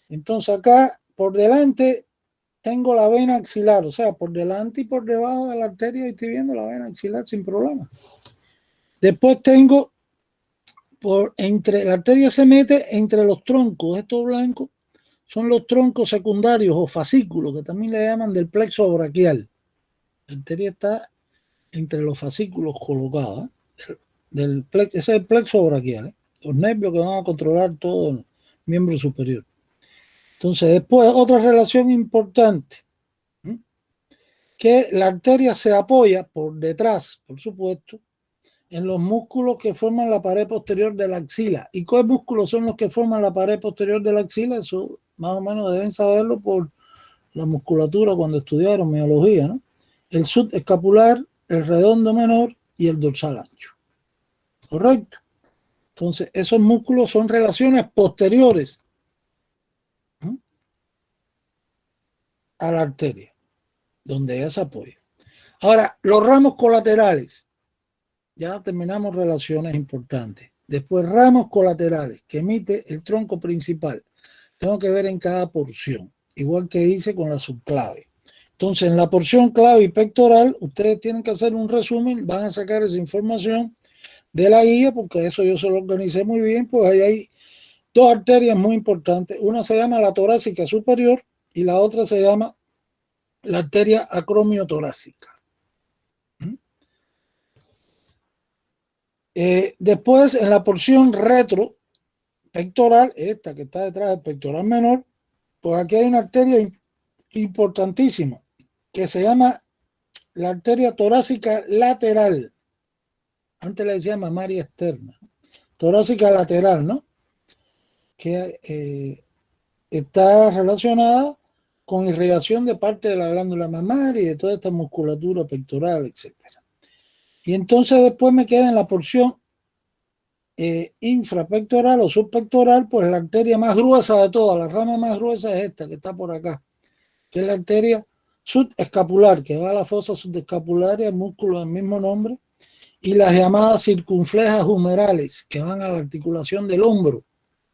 Entonces acá, por delante, tengo la vena axilar, o sea, por delante y por debajo de la arteria estoy viendo la vena axilar sin problema. Después tengo, la arteria se mete entre los troncos, estos blancos son los troncos secundarios o fascículos, que también le llaman del plexo braquial. La arteria está entre los fascículos colocados, ese es el plexo braquial, los nervios que van a controlar todo el miembro superior. Entonces, después, otra relación importante, que la arteria se apoya por detrás, por supuesto, en los músculos que forman la pared posterior de la axila. ¿Y cuáles músculos son los que forman la pared posterior de la axila? Eso más o menos deben saberlo por la musculatura cuando estudiaron miología, ¿no? El subescapular, el redondo menor y el dorsal ancho. ¿Correcto? Entonces, esos músculos son relaciones posteriores a la arteria, donde ella se apoya. Ahora, los ramos colaterales. Ya terminamos relaciones importantes. Después, ramos colaterales que emite el tronco principal. Tengo que ver en cada porción, igual que hice con la subclave. Entonces, en la porción clave y pectoral, ustedes tienen que hacer un resumen, van a sacar esa información de la guía, porque eso yo se lo organicé muy bien, pues ahí hay 2 arterias muy importantes. Una se llama la torácica superior y la otra se llama la arteria acromiotorácica. Después, en la porción retropectoral, esta que está detrás del pectoral menor, pues aquí hay una arteria importantísima que se llama la arteria torácica lateral. Antes le decía mamaria externa. Torácica lateral, ¿no? Que está relacionada con irrigación de parte de la glándula mamaria y de toda esta musculatura pectoral, etc. Y entonces después me queda en la porción infrapectoral o subpectoral, pues la arteria más gruesa de todas, la rama más gruesa es esta que está por acá, que es la arteria subescapular, que va a la fosa subescapularia, el músculo del mismo nombre, y las llamadas circunflejas humerales, que van a la articulación del hombro,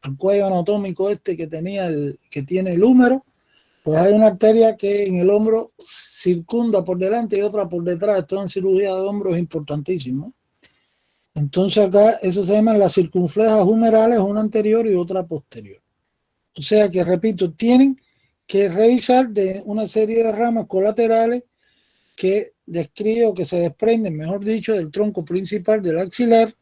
al cuello anatómico este que tiene el húmero. Pues hay una arteria que en el hombro circunda por delante y otra por detrás. Esto en cirugía de hombro es importantísimo. Entonces acá eso se llaman las circunflejas humerales, una anterior y otra posterior. O sea que, repito, tienen que revisar de una serie de ramas colaterales que describe o que se desprenden, mejor dicho, del tronco principal del axilar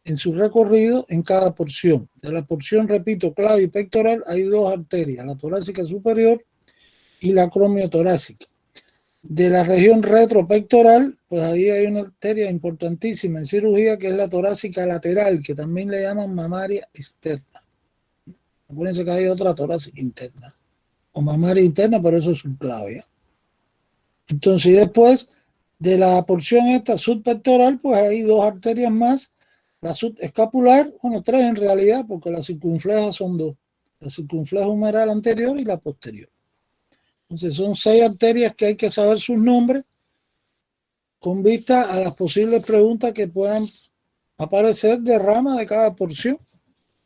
en su recorrido en cada porción. De la porción, repito, clave y pectoral hay dos arterias, la torácica superior y la acromiotorácica. De la región retropectoral, pues ahí hay una arteria importantísima en cirugía que es la torácica lateral, que también le llaman mamaria externa. Acuérdense que hay otra torácica interna o mamaria interna, pero eso es un clave, ¿ya? Entonces, y después de la porción esta subpectoral, pues hay dos arterias más, la subescapular, bueno, tres en realidad, porque las circunflejas son dos, la circunfleja humeral anterior y la posterior. Entonces son 6 arterias que hay que saber sus nombres con vista a las posibles preguntas que puedan aparecer de rama de cada porción,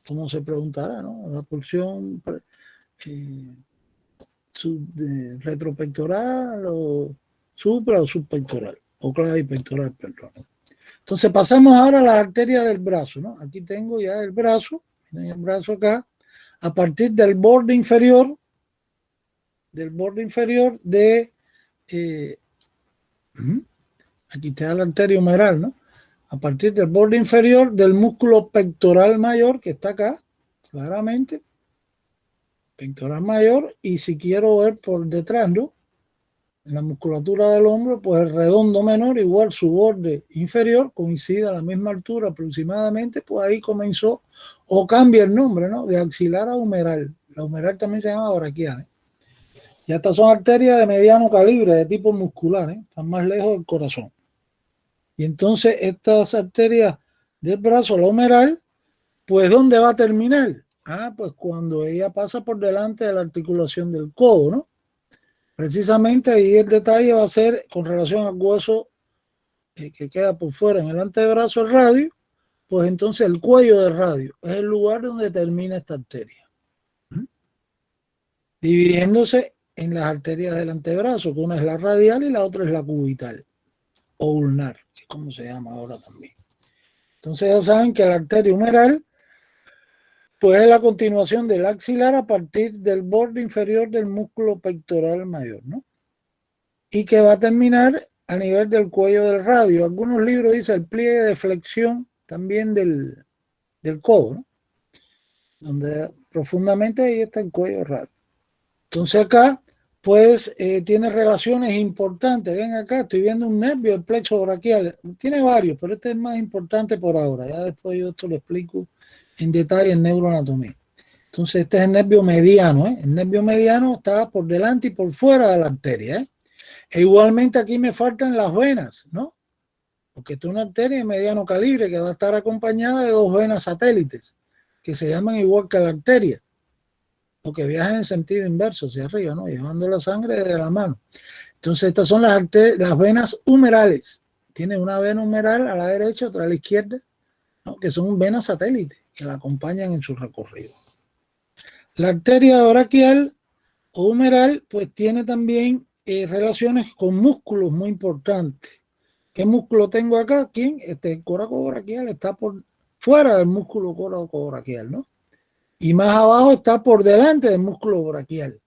como se preguntará, ¿no? La porción retropectoral o supra o subpectoral, o clavipectoral, perdón. Entonces pasamos ahora a las arterias del brazo, ¿no? Aquí tengo ya el brazo acá, a partir del borde inferior de aquí está la arteria humeral, ¿no? A partir del borde inferior del músculo pectoral mayor que está acá, claramente, pectoral mayor, y si quiero ver por detrás, ¿no? En la musculatura del hombro, pues el redondo menor, igual su borde inferior, coincide a la misma altura aproximadamente, pues ahí comenzó, o cambia el nombre, ¿no? De axilar a humeral. La humeral también se llama braquial, ¿eh? Y estas son arterias de mediano calibre, de tipo muscular, ¿eh? Están más lejos del corazón. Y entonces estas arterias del brazo, la humeral, pues ¿dónde va a terminar? Pues cuando ella pasa por delante de la articulación del codo, ¿no? Precisamente ahí el detalle va a ser con relación al hueso que queda por fuera en el antebrazo, el radio, pues entonces el cuello del radio es el lugar donde termina esta arteria. Dividiéndose en las arterias del antebrazo, que una es la radial y la otra es la cubital o ulnar, que es como se llama ahora también. Entonces ya saben que la arteria humeral pues es la continuación del axilar a partir del borde inferior del músculo pectoral mayor, ¿no? Y que va a terminar a nivel del cuello del radio. Algunos libros dicen el pliegue de flexión también del codo, ¿no? Donde profundamente ahí está el cuello del radio. Entonces acá pues tiene relaciones importantes. Ven acá, estoy viendo un nervio, el plexo braquial. Tiene varios, pero este es más importante por ahora. Ya después yo esto lo explico en detalle en neuroanatomía. Entonces este es el nervio mediano, ¿eh? El nervio mediano está por delante y por fuera de la arteria, ¿eh? E igualmente aquí me faltan las venas, ¿no? Porque esta es una arteria de mediano calibre que va a estar acompañada de dos venas satélites que se llaman igual que la arteria, o que viajan en sentido inverso hacia arriba, ¿no? Llevando la sangre de la mano. Entonces estas son las venas humerales. Tiene una vena humeral a la derecha, otra a la izquierda, ¿no? Que son venas satélites que la acompañan en su recorrido. La arteria braquial o humeral pues tiene también relaciones con músculos muy importantes. ¿Qué músculo tengo acá? ¿Quién? El coracobraquial está por fuera del músculo coracobraquial, ¿no? Y más abajo está por delante del músculo braquial.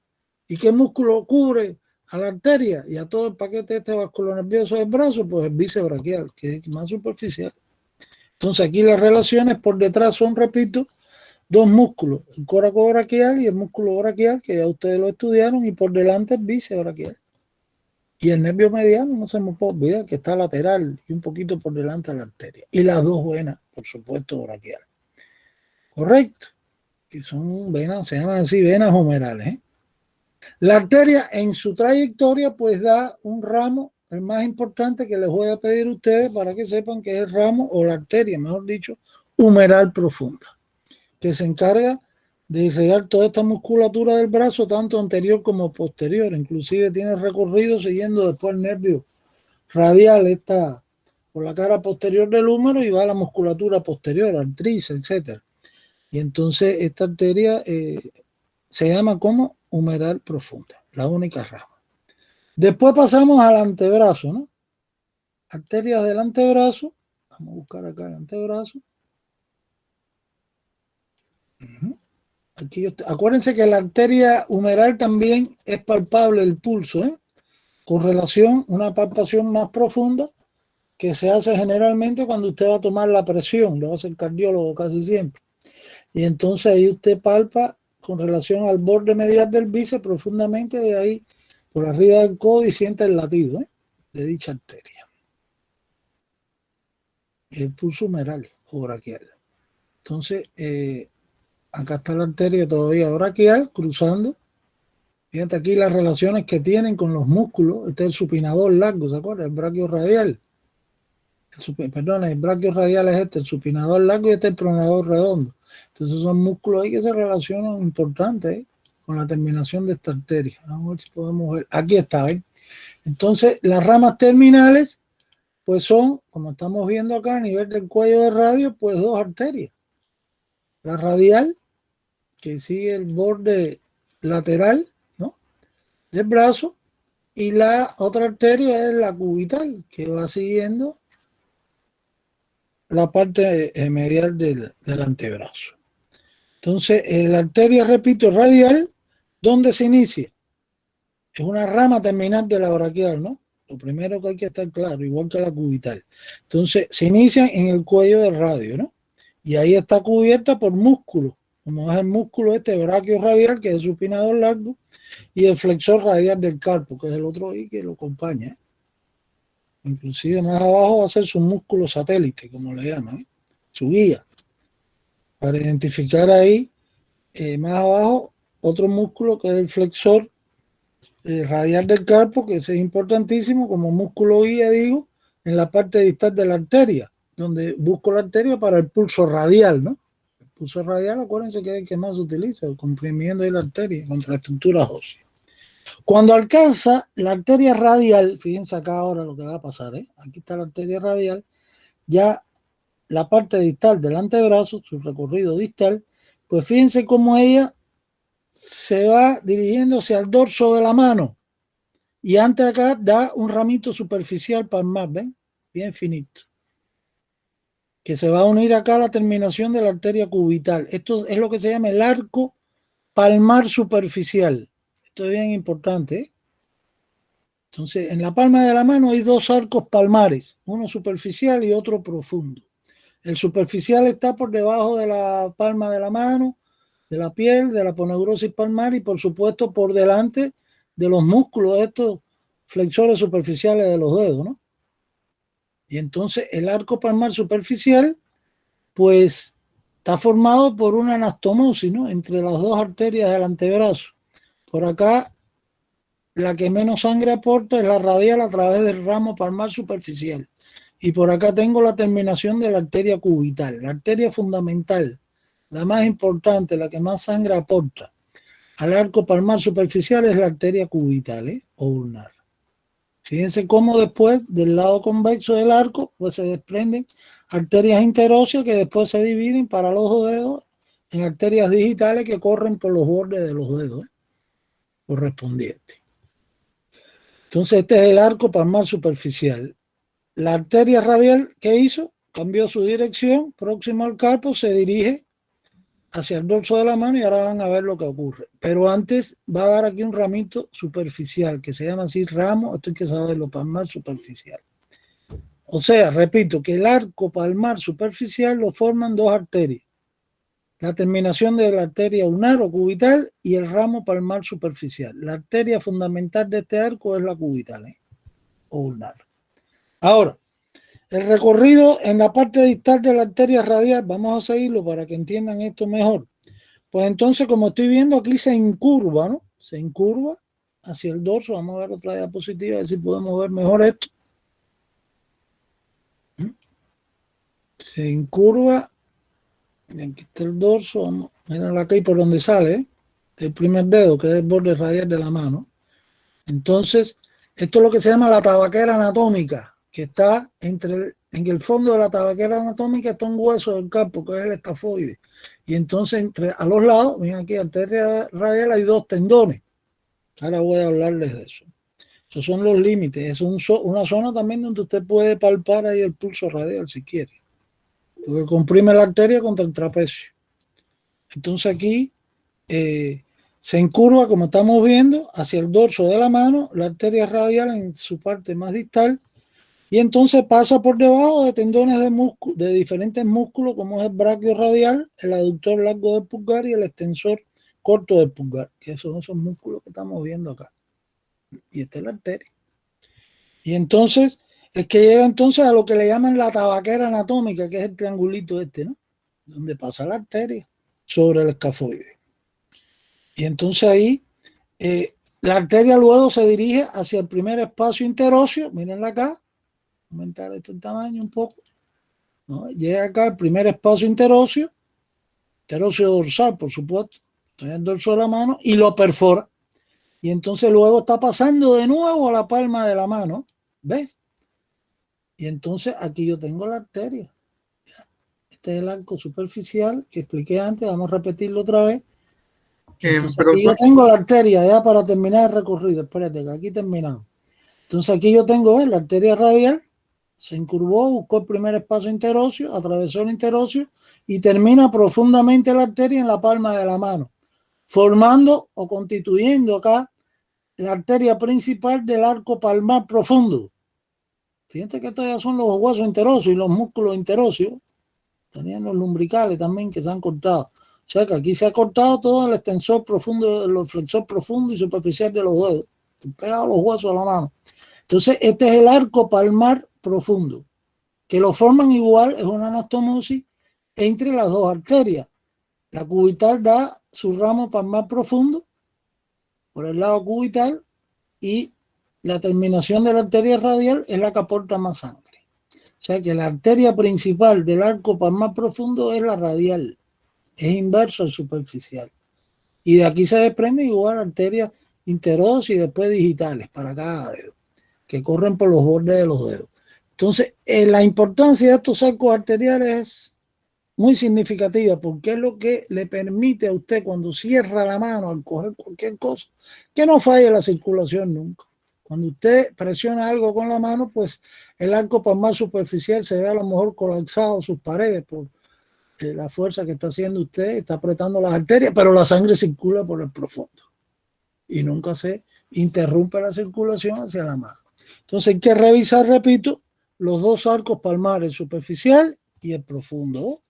¿Y qué músculo cubre a la arteria y a todo el paquete este vasculonervioso del brazo? Pues el bíceps braquial, que es más superficial. Entonces aquí las relaciones por detrás son, repito, dos músculos, el coracobraquial y el músculo braquial, que ya ustedes lo estudiaron, y por delante el bíceps braquial. Y el nervio mediano, no se me puede olvidar, que está lateral y un poquito por delante de la arteria. Y las dos venas, por supuesto, braquiales. Correcto. Que son venas, se llaman así venas humerales, ¿eh? La arteria en su trayectoria pues da un ramo, el más importante que les voy a pedir a ustedes para que sepan que es el ramo, o la arteria, mejor dicho, humeral profunda, que se encarga de irrigar toda esta musculatura del brazo, tanto anterior como posterior. Inclusive tiene recorrido siguiendo después el nervio radial, está por la cara posterior del húmero y va a la musculatura posterior, al tríceps, etc. Y entonces esta arteria se llama como humeral profunda, la única rama. Después pasamos al antebrazo, ¿no? Arterias del antebrazo. Vamos a buscar acá el antebrazo. Aquí acuérdense que la arteria humeral también es palpable el pulso, ¿eh? Con relación a una palpación más profunda que se hace generalmente cuando usted va a tomar la presión, lo hace el cardiólogo casi siempre. Y entonces ahí usted palpa con relación al borde medial del bíceps profundamente, de ahí por arriba del codo, y siente el latido, ¿eh?, de dicha arteria. El pulso humeral o braquial. Entonces, acá está la arteria todavía braquial cruzando. Fíjate aquí las relaciones que tienen con los músculos. Este es el supinador largo, ¿se acuerdan? El braquio radial. El braquio radial es este, el supinador largo, y este es el pronador redondo. Entonces son músculos ahí que se relacionan importantes, ¿eh?, con la terminación de esta arteria. Vamos a ver si podemos ver. Aquí está, ¿eh? Entonces las ramas terminales pues son, como estamos viendo acá a nivel del cuello de radio, pues dos arterias. La radial, que sigue el borde lateral, ¿no?, del brazo, y la otra arteria es la cubital, que va siguiendo la parte medial del antebrazo. Entonces, la arteria, repito, radial, ¿dónde se inicia? Es una rama terminal de la braquial, ¿no? Lo primero que hay que estar claro, igual que la cubital. Entonces, se inicia en el cuello del radio, ¿no? Y ahí está cubierta por músculos, como es el músculo este braquio radial, que es el supinador largo, y el flexor radial del carpo, que es el otro ahí que lo acompaña, ¿eh? Inclusive más abajo va a ser su músculo satélite, como le llaman, ¿eh?, su guía, para identificar ahí más abajo otro músculo que es el flexor radial del carpo, que ese es importantísimo como músculo guía, digo, en la parte distal de la arteria, donde busco la arteria para el pulso radial, ¿no? El pulso radial, acuérdense que es el que más se utiliza, comprimiendo ahí la arteria contra la estructura ósea. Cuando alcanza la arteria radial, fíjense acá ahora lo que va a pasar, ¿eh? Aquí está la arteria radial, ya la parte distal del antebrazo, su recorrido distal, pues fíjense cómo ella se va dirigiéndose al dorso de la mano, y antes acá da un ramito superficial palmar, ¿ven? Bien finito, que se va a unir acá a la terminación de la arteria cubital. Esto es lo que se llama el arco palmar superficial. Esto es bien importante, ¿eh? Entonces, en la palma de la mano hay dos arcos palmares, uno superficial y otro profundo. El superficial está por debajo de la palma de la mano, de la piel, de la aponeurosis palmar, y por supuesto por delante de los músculos de estos flexores superficiales de los dedos, ¿no? Y entonces el arco palmar superficial pues está formado por una anastomosis, ¿no?, entre las dos arterias del antebrazo. Por acá la que menos sangre aporta es la radial a través del ramo palmar superficial, y por acá tengo la terminación de la arteria cubital, la arteria fundamental, la más importante, la que más sangre aporta al arco palmar superficial, es la arteria cubital, ¿eh?, o ulnar. Fíjense cómo después del lado convexo del arco pues se desprenden arterias interóseas que después se dividen para los dos dedos en arterias digitales que corren por los bordes de los dedos, ¿eh?, correspondientes. Entonces este es el arco palmar superficial. La arteria radial, ¿qué hizo? Cambió su dirección, próximo al carpo, se dirige hacia el dorso de la mano y ahora van a ver lo que ocurre. Pero antes va a dar aquí un ramito superficial que se llama así ramo, esto hay que saberlo, palmar superficial. O sea, repito, que el arco palmar superficial lo forman dos arterias. La terminación de la arteria ulnar o cubital y el ramo palmar superficial. La arteria fundamental de este arco es la cubital o ulnar. Ahora, el recorrido en la parte distal de la arteria radial, vamos a seguirlo para que entiendan esto mejor. Pues entonces, como estoy viendo, aquí se incurva, ¿no? Se incurva hacia el dorso. Vamos a ver otra diapositiva, a ver si podemos ver mejor esto. Se incurva. Y aquí está el dorso. Vamos a mirar aquí por donde sale, el primer dedo, que es el borde radial de la mano. Entonces, esto es lo que se llama la tabaquera anatómica, que está en el fondo de la tabaquera anatómica está un hueso del campo, que es el escafoide. Y entonces a los lados, miren aquí, arteria radial, hay dos tendones. Ahora voy a hablarles de eso. Esos son los límites. Es una zona también donde usted puede palpar ahí el pulso radial si quiere. Porque comprime la arteria contra el trapecio. Entonces aquí se encurva, como estamos viendo, hacia el dorso de la mano, la arteria radial en su parte más distal, y entonces pasa por debajo de tendones de diferentes músculos, como es el braquio radial, el aductor largo del pulgar y el extensor corto del pulgar, que son esos músculos que estamos viendo acá. Y esta es la arteria. Y entonces es que llega entonces a lo que le llaman la tabaquera anatómica, que es el triangulito este, ¿no? Donde pasa la arteria sobre el escafoide. Y entonces ahí la arteria luego se dirige hacia el primer espacio interóseo. Mírenla acá. Aumentar esto en tamaño un poco, ¿no? Llega acá el primer espacio interóseo dorsal, por supuesto, en el dorso de la mano, y lo perfora. Y entonces luego está pasando de nuevo a la palma de la mano, ¿ves? Y entonces aquí yo tengo la arteria. Este es el arco superficial que expliqué antes, vamos a repetirlo otra vez. Entonces aquí yo tengo la arteria ya para terminar el recorrido. Espérate, que aquí terminamos. Entonces aquí yo tengo, ¿ves? La arteria radial. Se incurvó, buscó el primer espacio interóseo, atravesó el interóseo y termina profundamente la arteria en la palma de la mano, formando o constituyendo acá la arteria principal del arco palmar profundo. Fíjense que estos ya son los huesos interóseos y los músculos interóseos. Tenían los lumbricales también que se han cortado. O sea que aquí se ha cortado todo el extensor profundo, el flexor profundo y superficial de los dedos, pegado a los huesos de la mano. Entonces, este es el arco palmar profundo, que lo forman igual, es una anastomosis entre las dos arterias. La cubital da su ramo palmar profundo por el lado cubital y la terminación de la arteria radial es la que aporta más sangre. O sea que la arteria principal del arco palmar profundo es la radial, es inverso al superficial. Y de aquí se desprenden igual arterias interóseas y después digitales para cada dedo, que corren por los bordes de los dedos. Entonces, la importancia de estos arcos arteriales es muy significativa porque es lo que le permite a usted cuando cierra la mano al coger cualquier cosa, que no falle la circulación nunca. Cuando usted presiona algo con la mano, pues el arco palmar superficial se ve a lo mejor colapsado sus paredes por la fuerza que está haciendo usted, está apretando las arterias, pero la sangre circula por el profundo y nunca se interrumpe la circulación hacia la mano. Entonces hay que revisar, repito, los dos arcos palmares, el superficial y el profundo.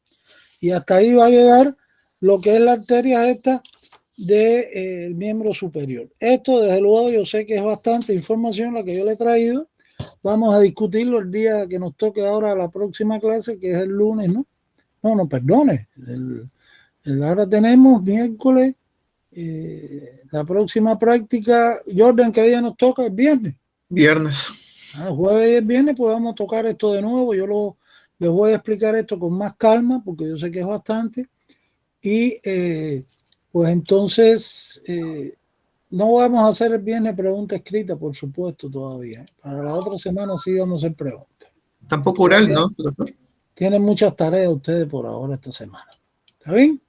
Y hasta ahí va a llegar lo que es la arteria esta del miembro superior. Esto, desde luego, yo sé que es bastante información la que yo le he traído. Vamos a discutirlo el día que nos toque ahora la próxima clase, que es el lunes, ¿no? No, perdone. Ahora tenemos miércoles, la próxima práctica. Jordan, ¿qué día nos toca? El viernes. Viernes. Jueves y el viernes podemos tocar esto de nuevo. Yo les voy a explicar esto con más calma porque yo sé que es bastante. Y pues entonces no vamos a hacer el viernes pregunta escrita, por supuesto, todavía. Para la otra semana sí vamos a hacer preguntas. Tampoco oral, ¿no? Tienen muchas tareas ustedes por ahora esta semana. ¿Está bien?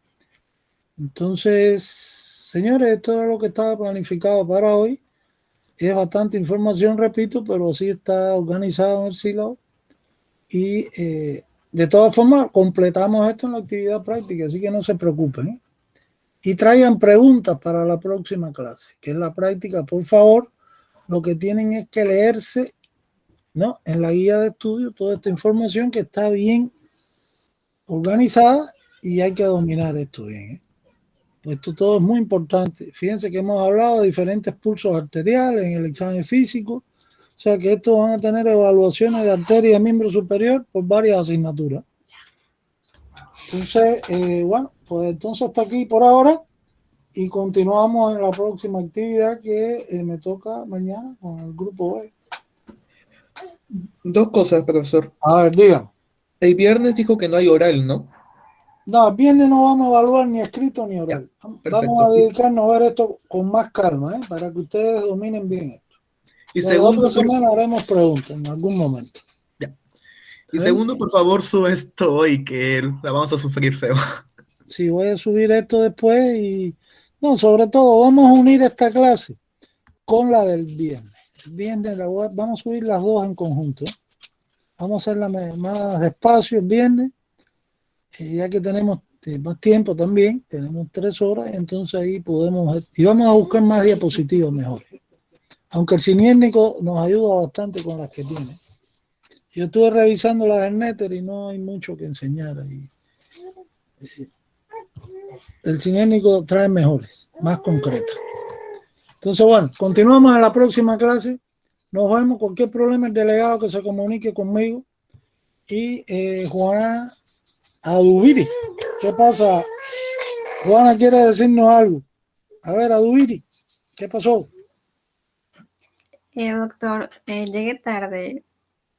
Entonces, señores, esto era lo que estaba planificado para hoy. Es bastante información, repito, pero sí está organizado en el sílabo. Y de todas formas, completamos esto en la actividad práctica, así que no se preocupen, ¿eh? Y traigan preguntas para la próxima clase, que es la práctica. Por favor, lo que tienen es que leerse, ¿no?, en la guía de estudio toda esta información que está bien organizada y hay que dominar esto bien, ¿eh? Esto todo es muy importante. Fíjense que hemos hablado de diferentes pulsos arteriales en el examen físico, o sea que estos van a tener evaluaciones de arteria de miembro superior por varias asignaturas. Entonces, bueno, pues entonces hasta aquí por ahora y continuamos en la próxima actividad que me toca mañana con el grupo B. Dos cosas, profesor. A ver, dígame. El viernes dijo que no hay oral, ¿no? No, el viernes no vamos a evaluar ni escrito ni oral. Vamos a dedicarnos a ver esto con más calma, ¿eh?, para que ustedes dominen bien esto. Y la segundo, otra semana haremos preguntas en algún momento. Ya. Y segundo, por favor, sube esto hoy, que la vamos a sufrir feo. Sí, voy a subir esto después y... No, sobre todo vamos a unir esta clase con la del viernes. El viernes vamos a subir las dos en conjunto. Vamos a hacerla más despacio el viernes, ya que tenemos más tiempo también, tenemos 3 horas, entonces ahí podemos... Y vamos a buscar más diapositivas mejor. Aunque el siniérnico nos ayuda bastante con las que tiene. Yo estuve revisando las del Netter y no hay mucho que enseñar ahí. El siniérnico trae mejores, más concretas. Entonces, bueno, continuamos en la próxima clase. Nos vemos. Cualquier problema, el delegado que se comunique conmigo. Y Juana Adubiri. ¿Qué pasa? Juana quiere decirnos algo. A ver, Adubiri, ¿qué pasó? Doctor, llegué tarde.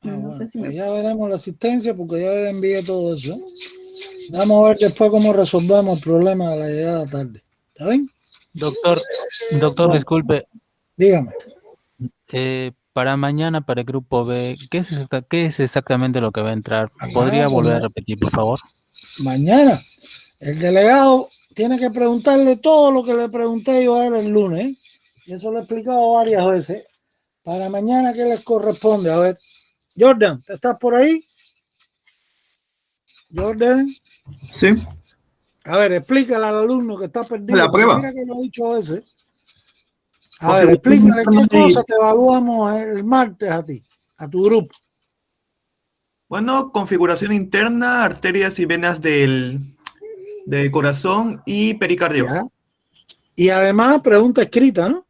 No sé si pues ya veremos la asistencia porque ya le envié todo eso. Vamos a ver después cómo resolvemos el problema de la llegada tarde. ¿Está bien? Doctor, Bueno, disculpe. Dígame. Para mañana, para el grupo B, ¿qué es exactamente lo que va a entrar? ¿Podría volver a repetir, por favor? Mañana, el delegado tiene que preguntarle todo lo que le pregunté yo a él el lunes, ¿eh? Y eso lo he explicado varias veces. Para mañana, ¿qué les corresponde? A ver, Jordan, ¿estás por ahí? Jordan. Sí. A ver, explícale al alumno que está perdido. La prueba. Mira que lo he dicho a veces. A ver, explícale qué cosa te evaluamos el martes a ti, a tu grupo. Bueno, configuración interna, arterias y venas del corazón y pericardio. ¿Ya? Y además, pregunta escrita, ¿no?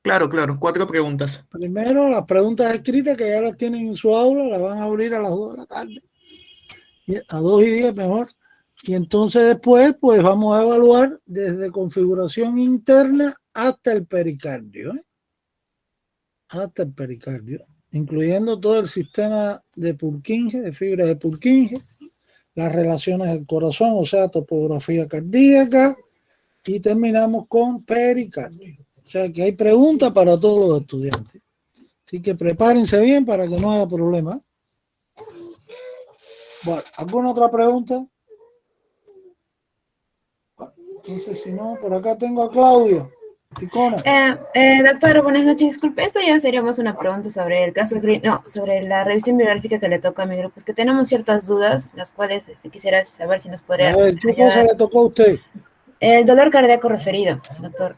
Claro, 4 preguntas. Primero, las preguntas escritas que ya las tienen en su aula, las van a abrir a las 2 de la tarde. A 2:10 mejor. Y entonces después, pues vamos a evaluar desde configuración interna hasta el pericardio, ¿eh? Hasta el pericardio, incluyendo todo el sistema de Purkinje, de fibra de Purkinje, las relaciones del corazón, o sea, topografía cardíaca, y terminamos con pericardio. O sea que hay preguntas para todos los estudiantes. Así que prepárense bien para que no haya problema. Bueno, ¿alguna otra pregunta? Bueno, entonces, si no, por acá tengo a Claudia Ticona. Doctor, buenas noches. Disculpe, esto ya sería más una pregunta sobre el caso, sobre la revisión biográfica que le toca a mi grupo. Es que tenemos ciertas dudas, las cuales quisiera saber si nos podría A ver, ¿qué cosa le tocó a usted? El dolor cardíaco referido, doctor.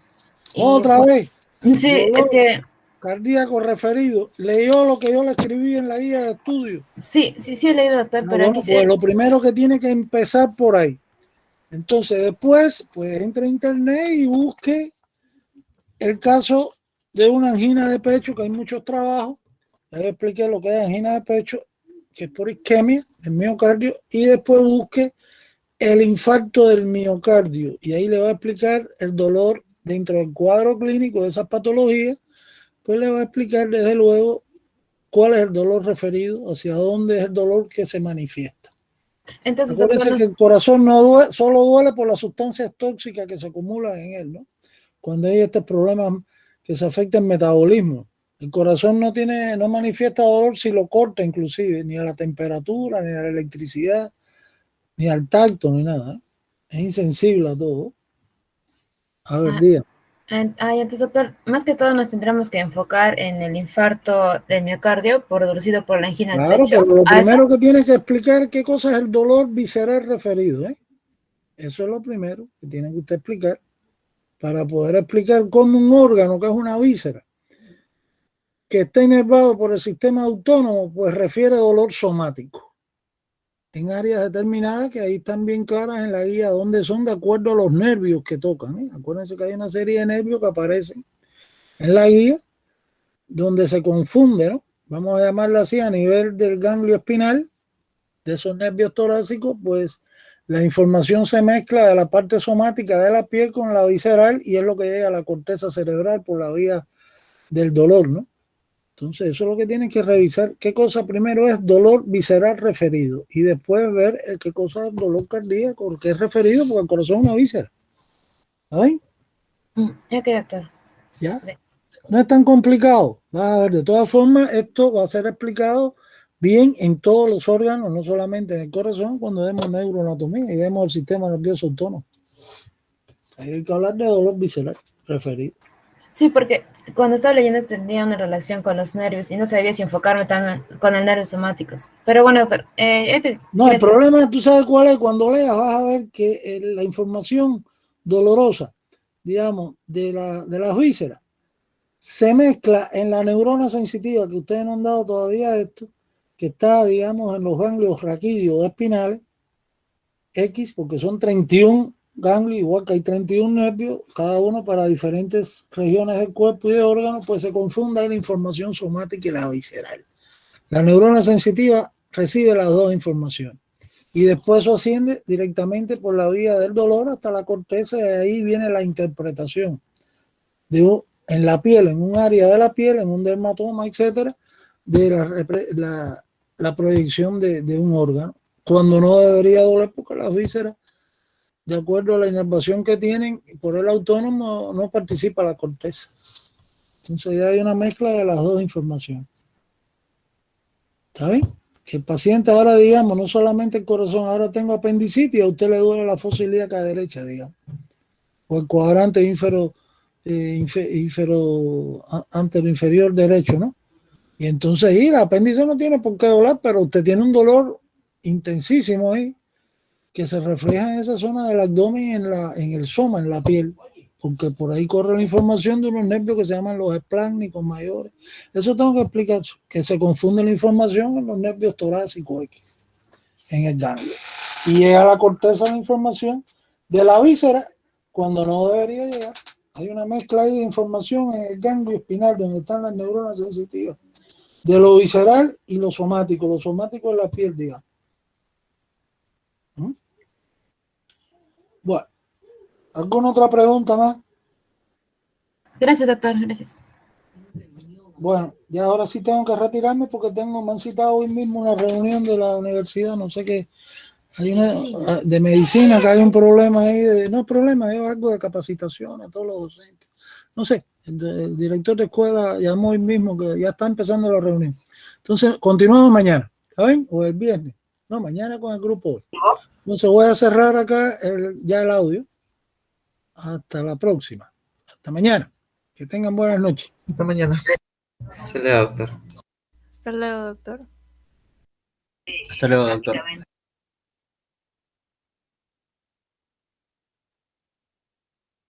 ¿Otra vez? Sí, Dolor es que... cardíaco referido. ¿Leyó lo que yo le escribí en la guía de estudio? Sí, he leído, doctor, pero bueno, pues lo primero que tiene que empezar por ahí. Entonces, después, pues entre a internet y busque el caso de una angina de pecho, que hay muchos trabajos. Ya le expliqué lo que es angina de pecho, que es por isquemia del miocardio, y después busque el infarto del miocardio, y ahí le va a explicar el dolor dentro del cuadro clínico de esas patologías. Pues le va a explicar desde luego cuál es el dolor referido, hacia dónde es el dolor que se manifiesta. Entonces, acuérdense que el corazón no duele, solo duele por las sustancias tóxicas que se acumulan en él, ¿no? Cuando hay estos problemas que se afectan el metabolismo. El corazón no manifiesta dolor si lo corta, inclusive, ni a la temperatura, ni a la electricidad, ni al tacto, ni nada. Es insensible a todo. A ver, diga. Entonces, doctor, más que todo nos tendremos que enfocar en el infarto del miocardio producido por la angina al Claro, pecho. pero lo primero que tiene que explicar qué cosa es el dolor visceral referido, ¿eh? Eso es lo primero que tiene que usted explicar para poder explicar cómo un órgano, que es una víscera, que está inervado por el sistema autónomo, pues refiere dolor somático en áreas determinadas que ahí están bien claras en la guía donde son de acuerdo a los nervios que tocan, ¿eh? Acuérdense que hay una serie de nervios que aparecen en la guía donde se confunde, ¿no? Vamos a llamarlo así, a nivel del ganglio espinal, de esos nervios torácicos, pues la información se mezcla de la parte somática de la piel con la visceral y es lo que llega a la corteza cerebral por la vía del dolor, ¿no? Entonces, eso es lo que tienen que revisar. ¿Qué cosa primero es dolor visceral referido? Y después ver qué cosa es dolor cardíaco, que es referido porque el corazón es una víscera. ¿Ay? Ok, doctor. Ya. No es tan complicado. Vas a ver, de todas formas, esto va a ser explicado bien en todos los órganos, no solamente en el corazón, cuando demos neuroanatomía y demos el sistema nervioso autónomo. Hay que hablar de dolor visceral referido. Sí, porque cuando estaba leyendo tenía una relación con los nervios y no sabía si enfocarme también con el nervios somáticos. Pero bueno, doctor. No, el problema, tú sabes cuál es, cuando leas vas a ver que la información dolorosa, digamos, de las vísceras, se mezcla en la neurona sensitiva, que ustedes no han dado todavía esto, que está, digamos, en los ganglios raquídeos espinales, X, porque son 31 ganglios, igual que hay 31 nervios, cada uno para diferentes regiones del cuerpo y de órganos, pues se confunda la información somática y la visceral. La neurona sensitiva recibe las dos informaciones y después eso asciende directamente por la vía del dolor hasta la corteza y ahí viene la interpretación en la piel, en un área de la piel, en un dermatoma, etcétera, de la proyección de un órgano, cuando no debería doler porque las vísceras, de acuerdo a la inervación que tienen, por el autónomo no participa la corteza. Entonces ya hay una mezcla de las dos informaciones. ¿Está bien? Que el paciente ahora, digamos, no solamente el corazón, ahora tengo apendicitis y a usted le duele la fosa ilíaca derecha, digamos, o el cuadrante anteroinferior derecho, ¿no? Y entonces el apéndice no tiene por qué doler, pero usted tiene un dolor intensísimo ahí que se refleja en esa zona del abdomen, en el soma, en la piel, porque por ahí corre la información de unos nervios que se llaman los espláncnicos mayores. Eso tengo que explicar, que se confunde la información en los nervios torácicos X, en el ganglio. Y llega a la corteza la información de la víscera cuando no debería llegar. Hay una mezcla ahí de información en el ganglio espinal donde están las neuronas sensitivas, de lo visceral y lo somático es la piel, digamos. Bueno, ¿alguna otra pregunta más? Gracias, doctor. Gracias. Bueno, ya ahora sí tengo que retirarme porque me han citado hoy mismo una reunión de la universidad, no sé qué, hay una de medicina, que hay un problema ahí, no es problema, es algo de capacitación a todos los docentes. No sé, el director de escuela llamó hoy mismo que ya está empezando la reunión. Entonces, continuamos mañana, ¿saben? O el viernes. No, mañana con el grupo hoy. Entonces voy a cerrar acá ya el audio. Hasta la próxima. Hasta mañana. Que tengan buenas noches. Hasta mañana. Hasta luego, doctor. Hasta luego, doctor. Hasta luego, doctor.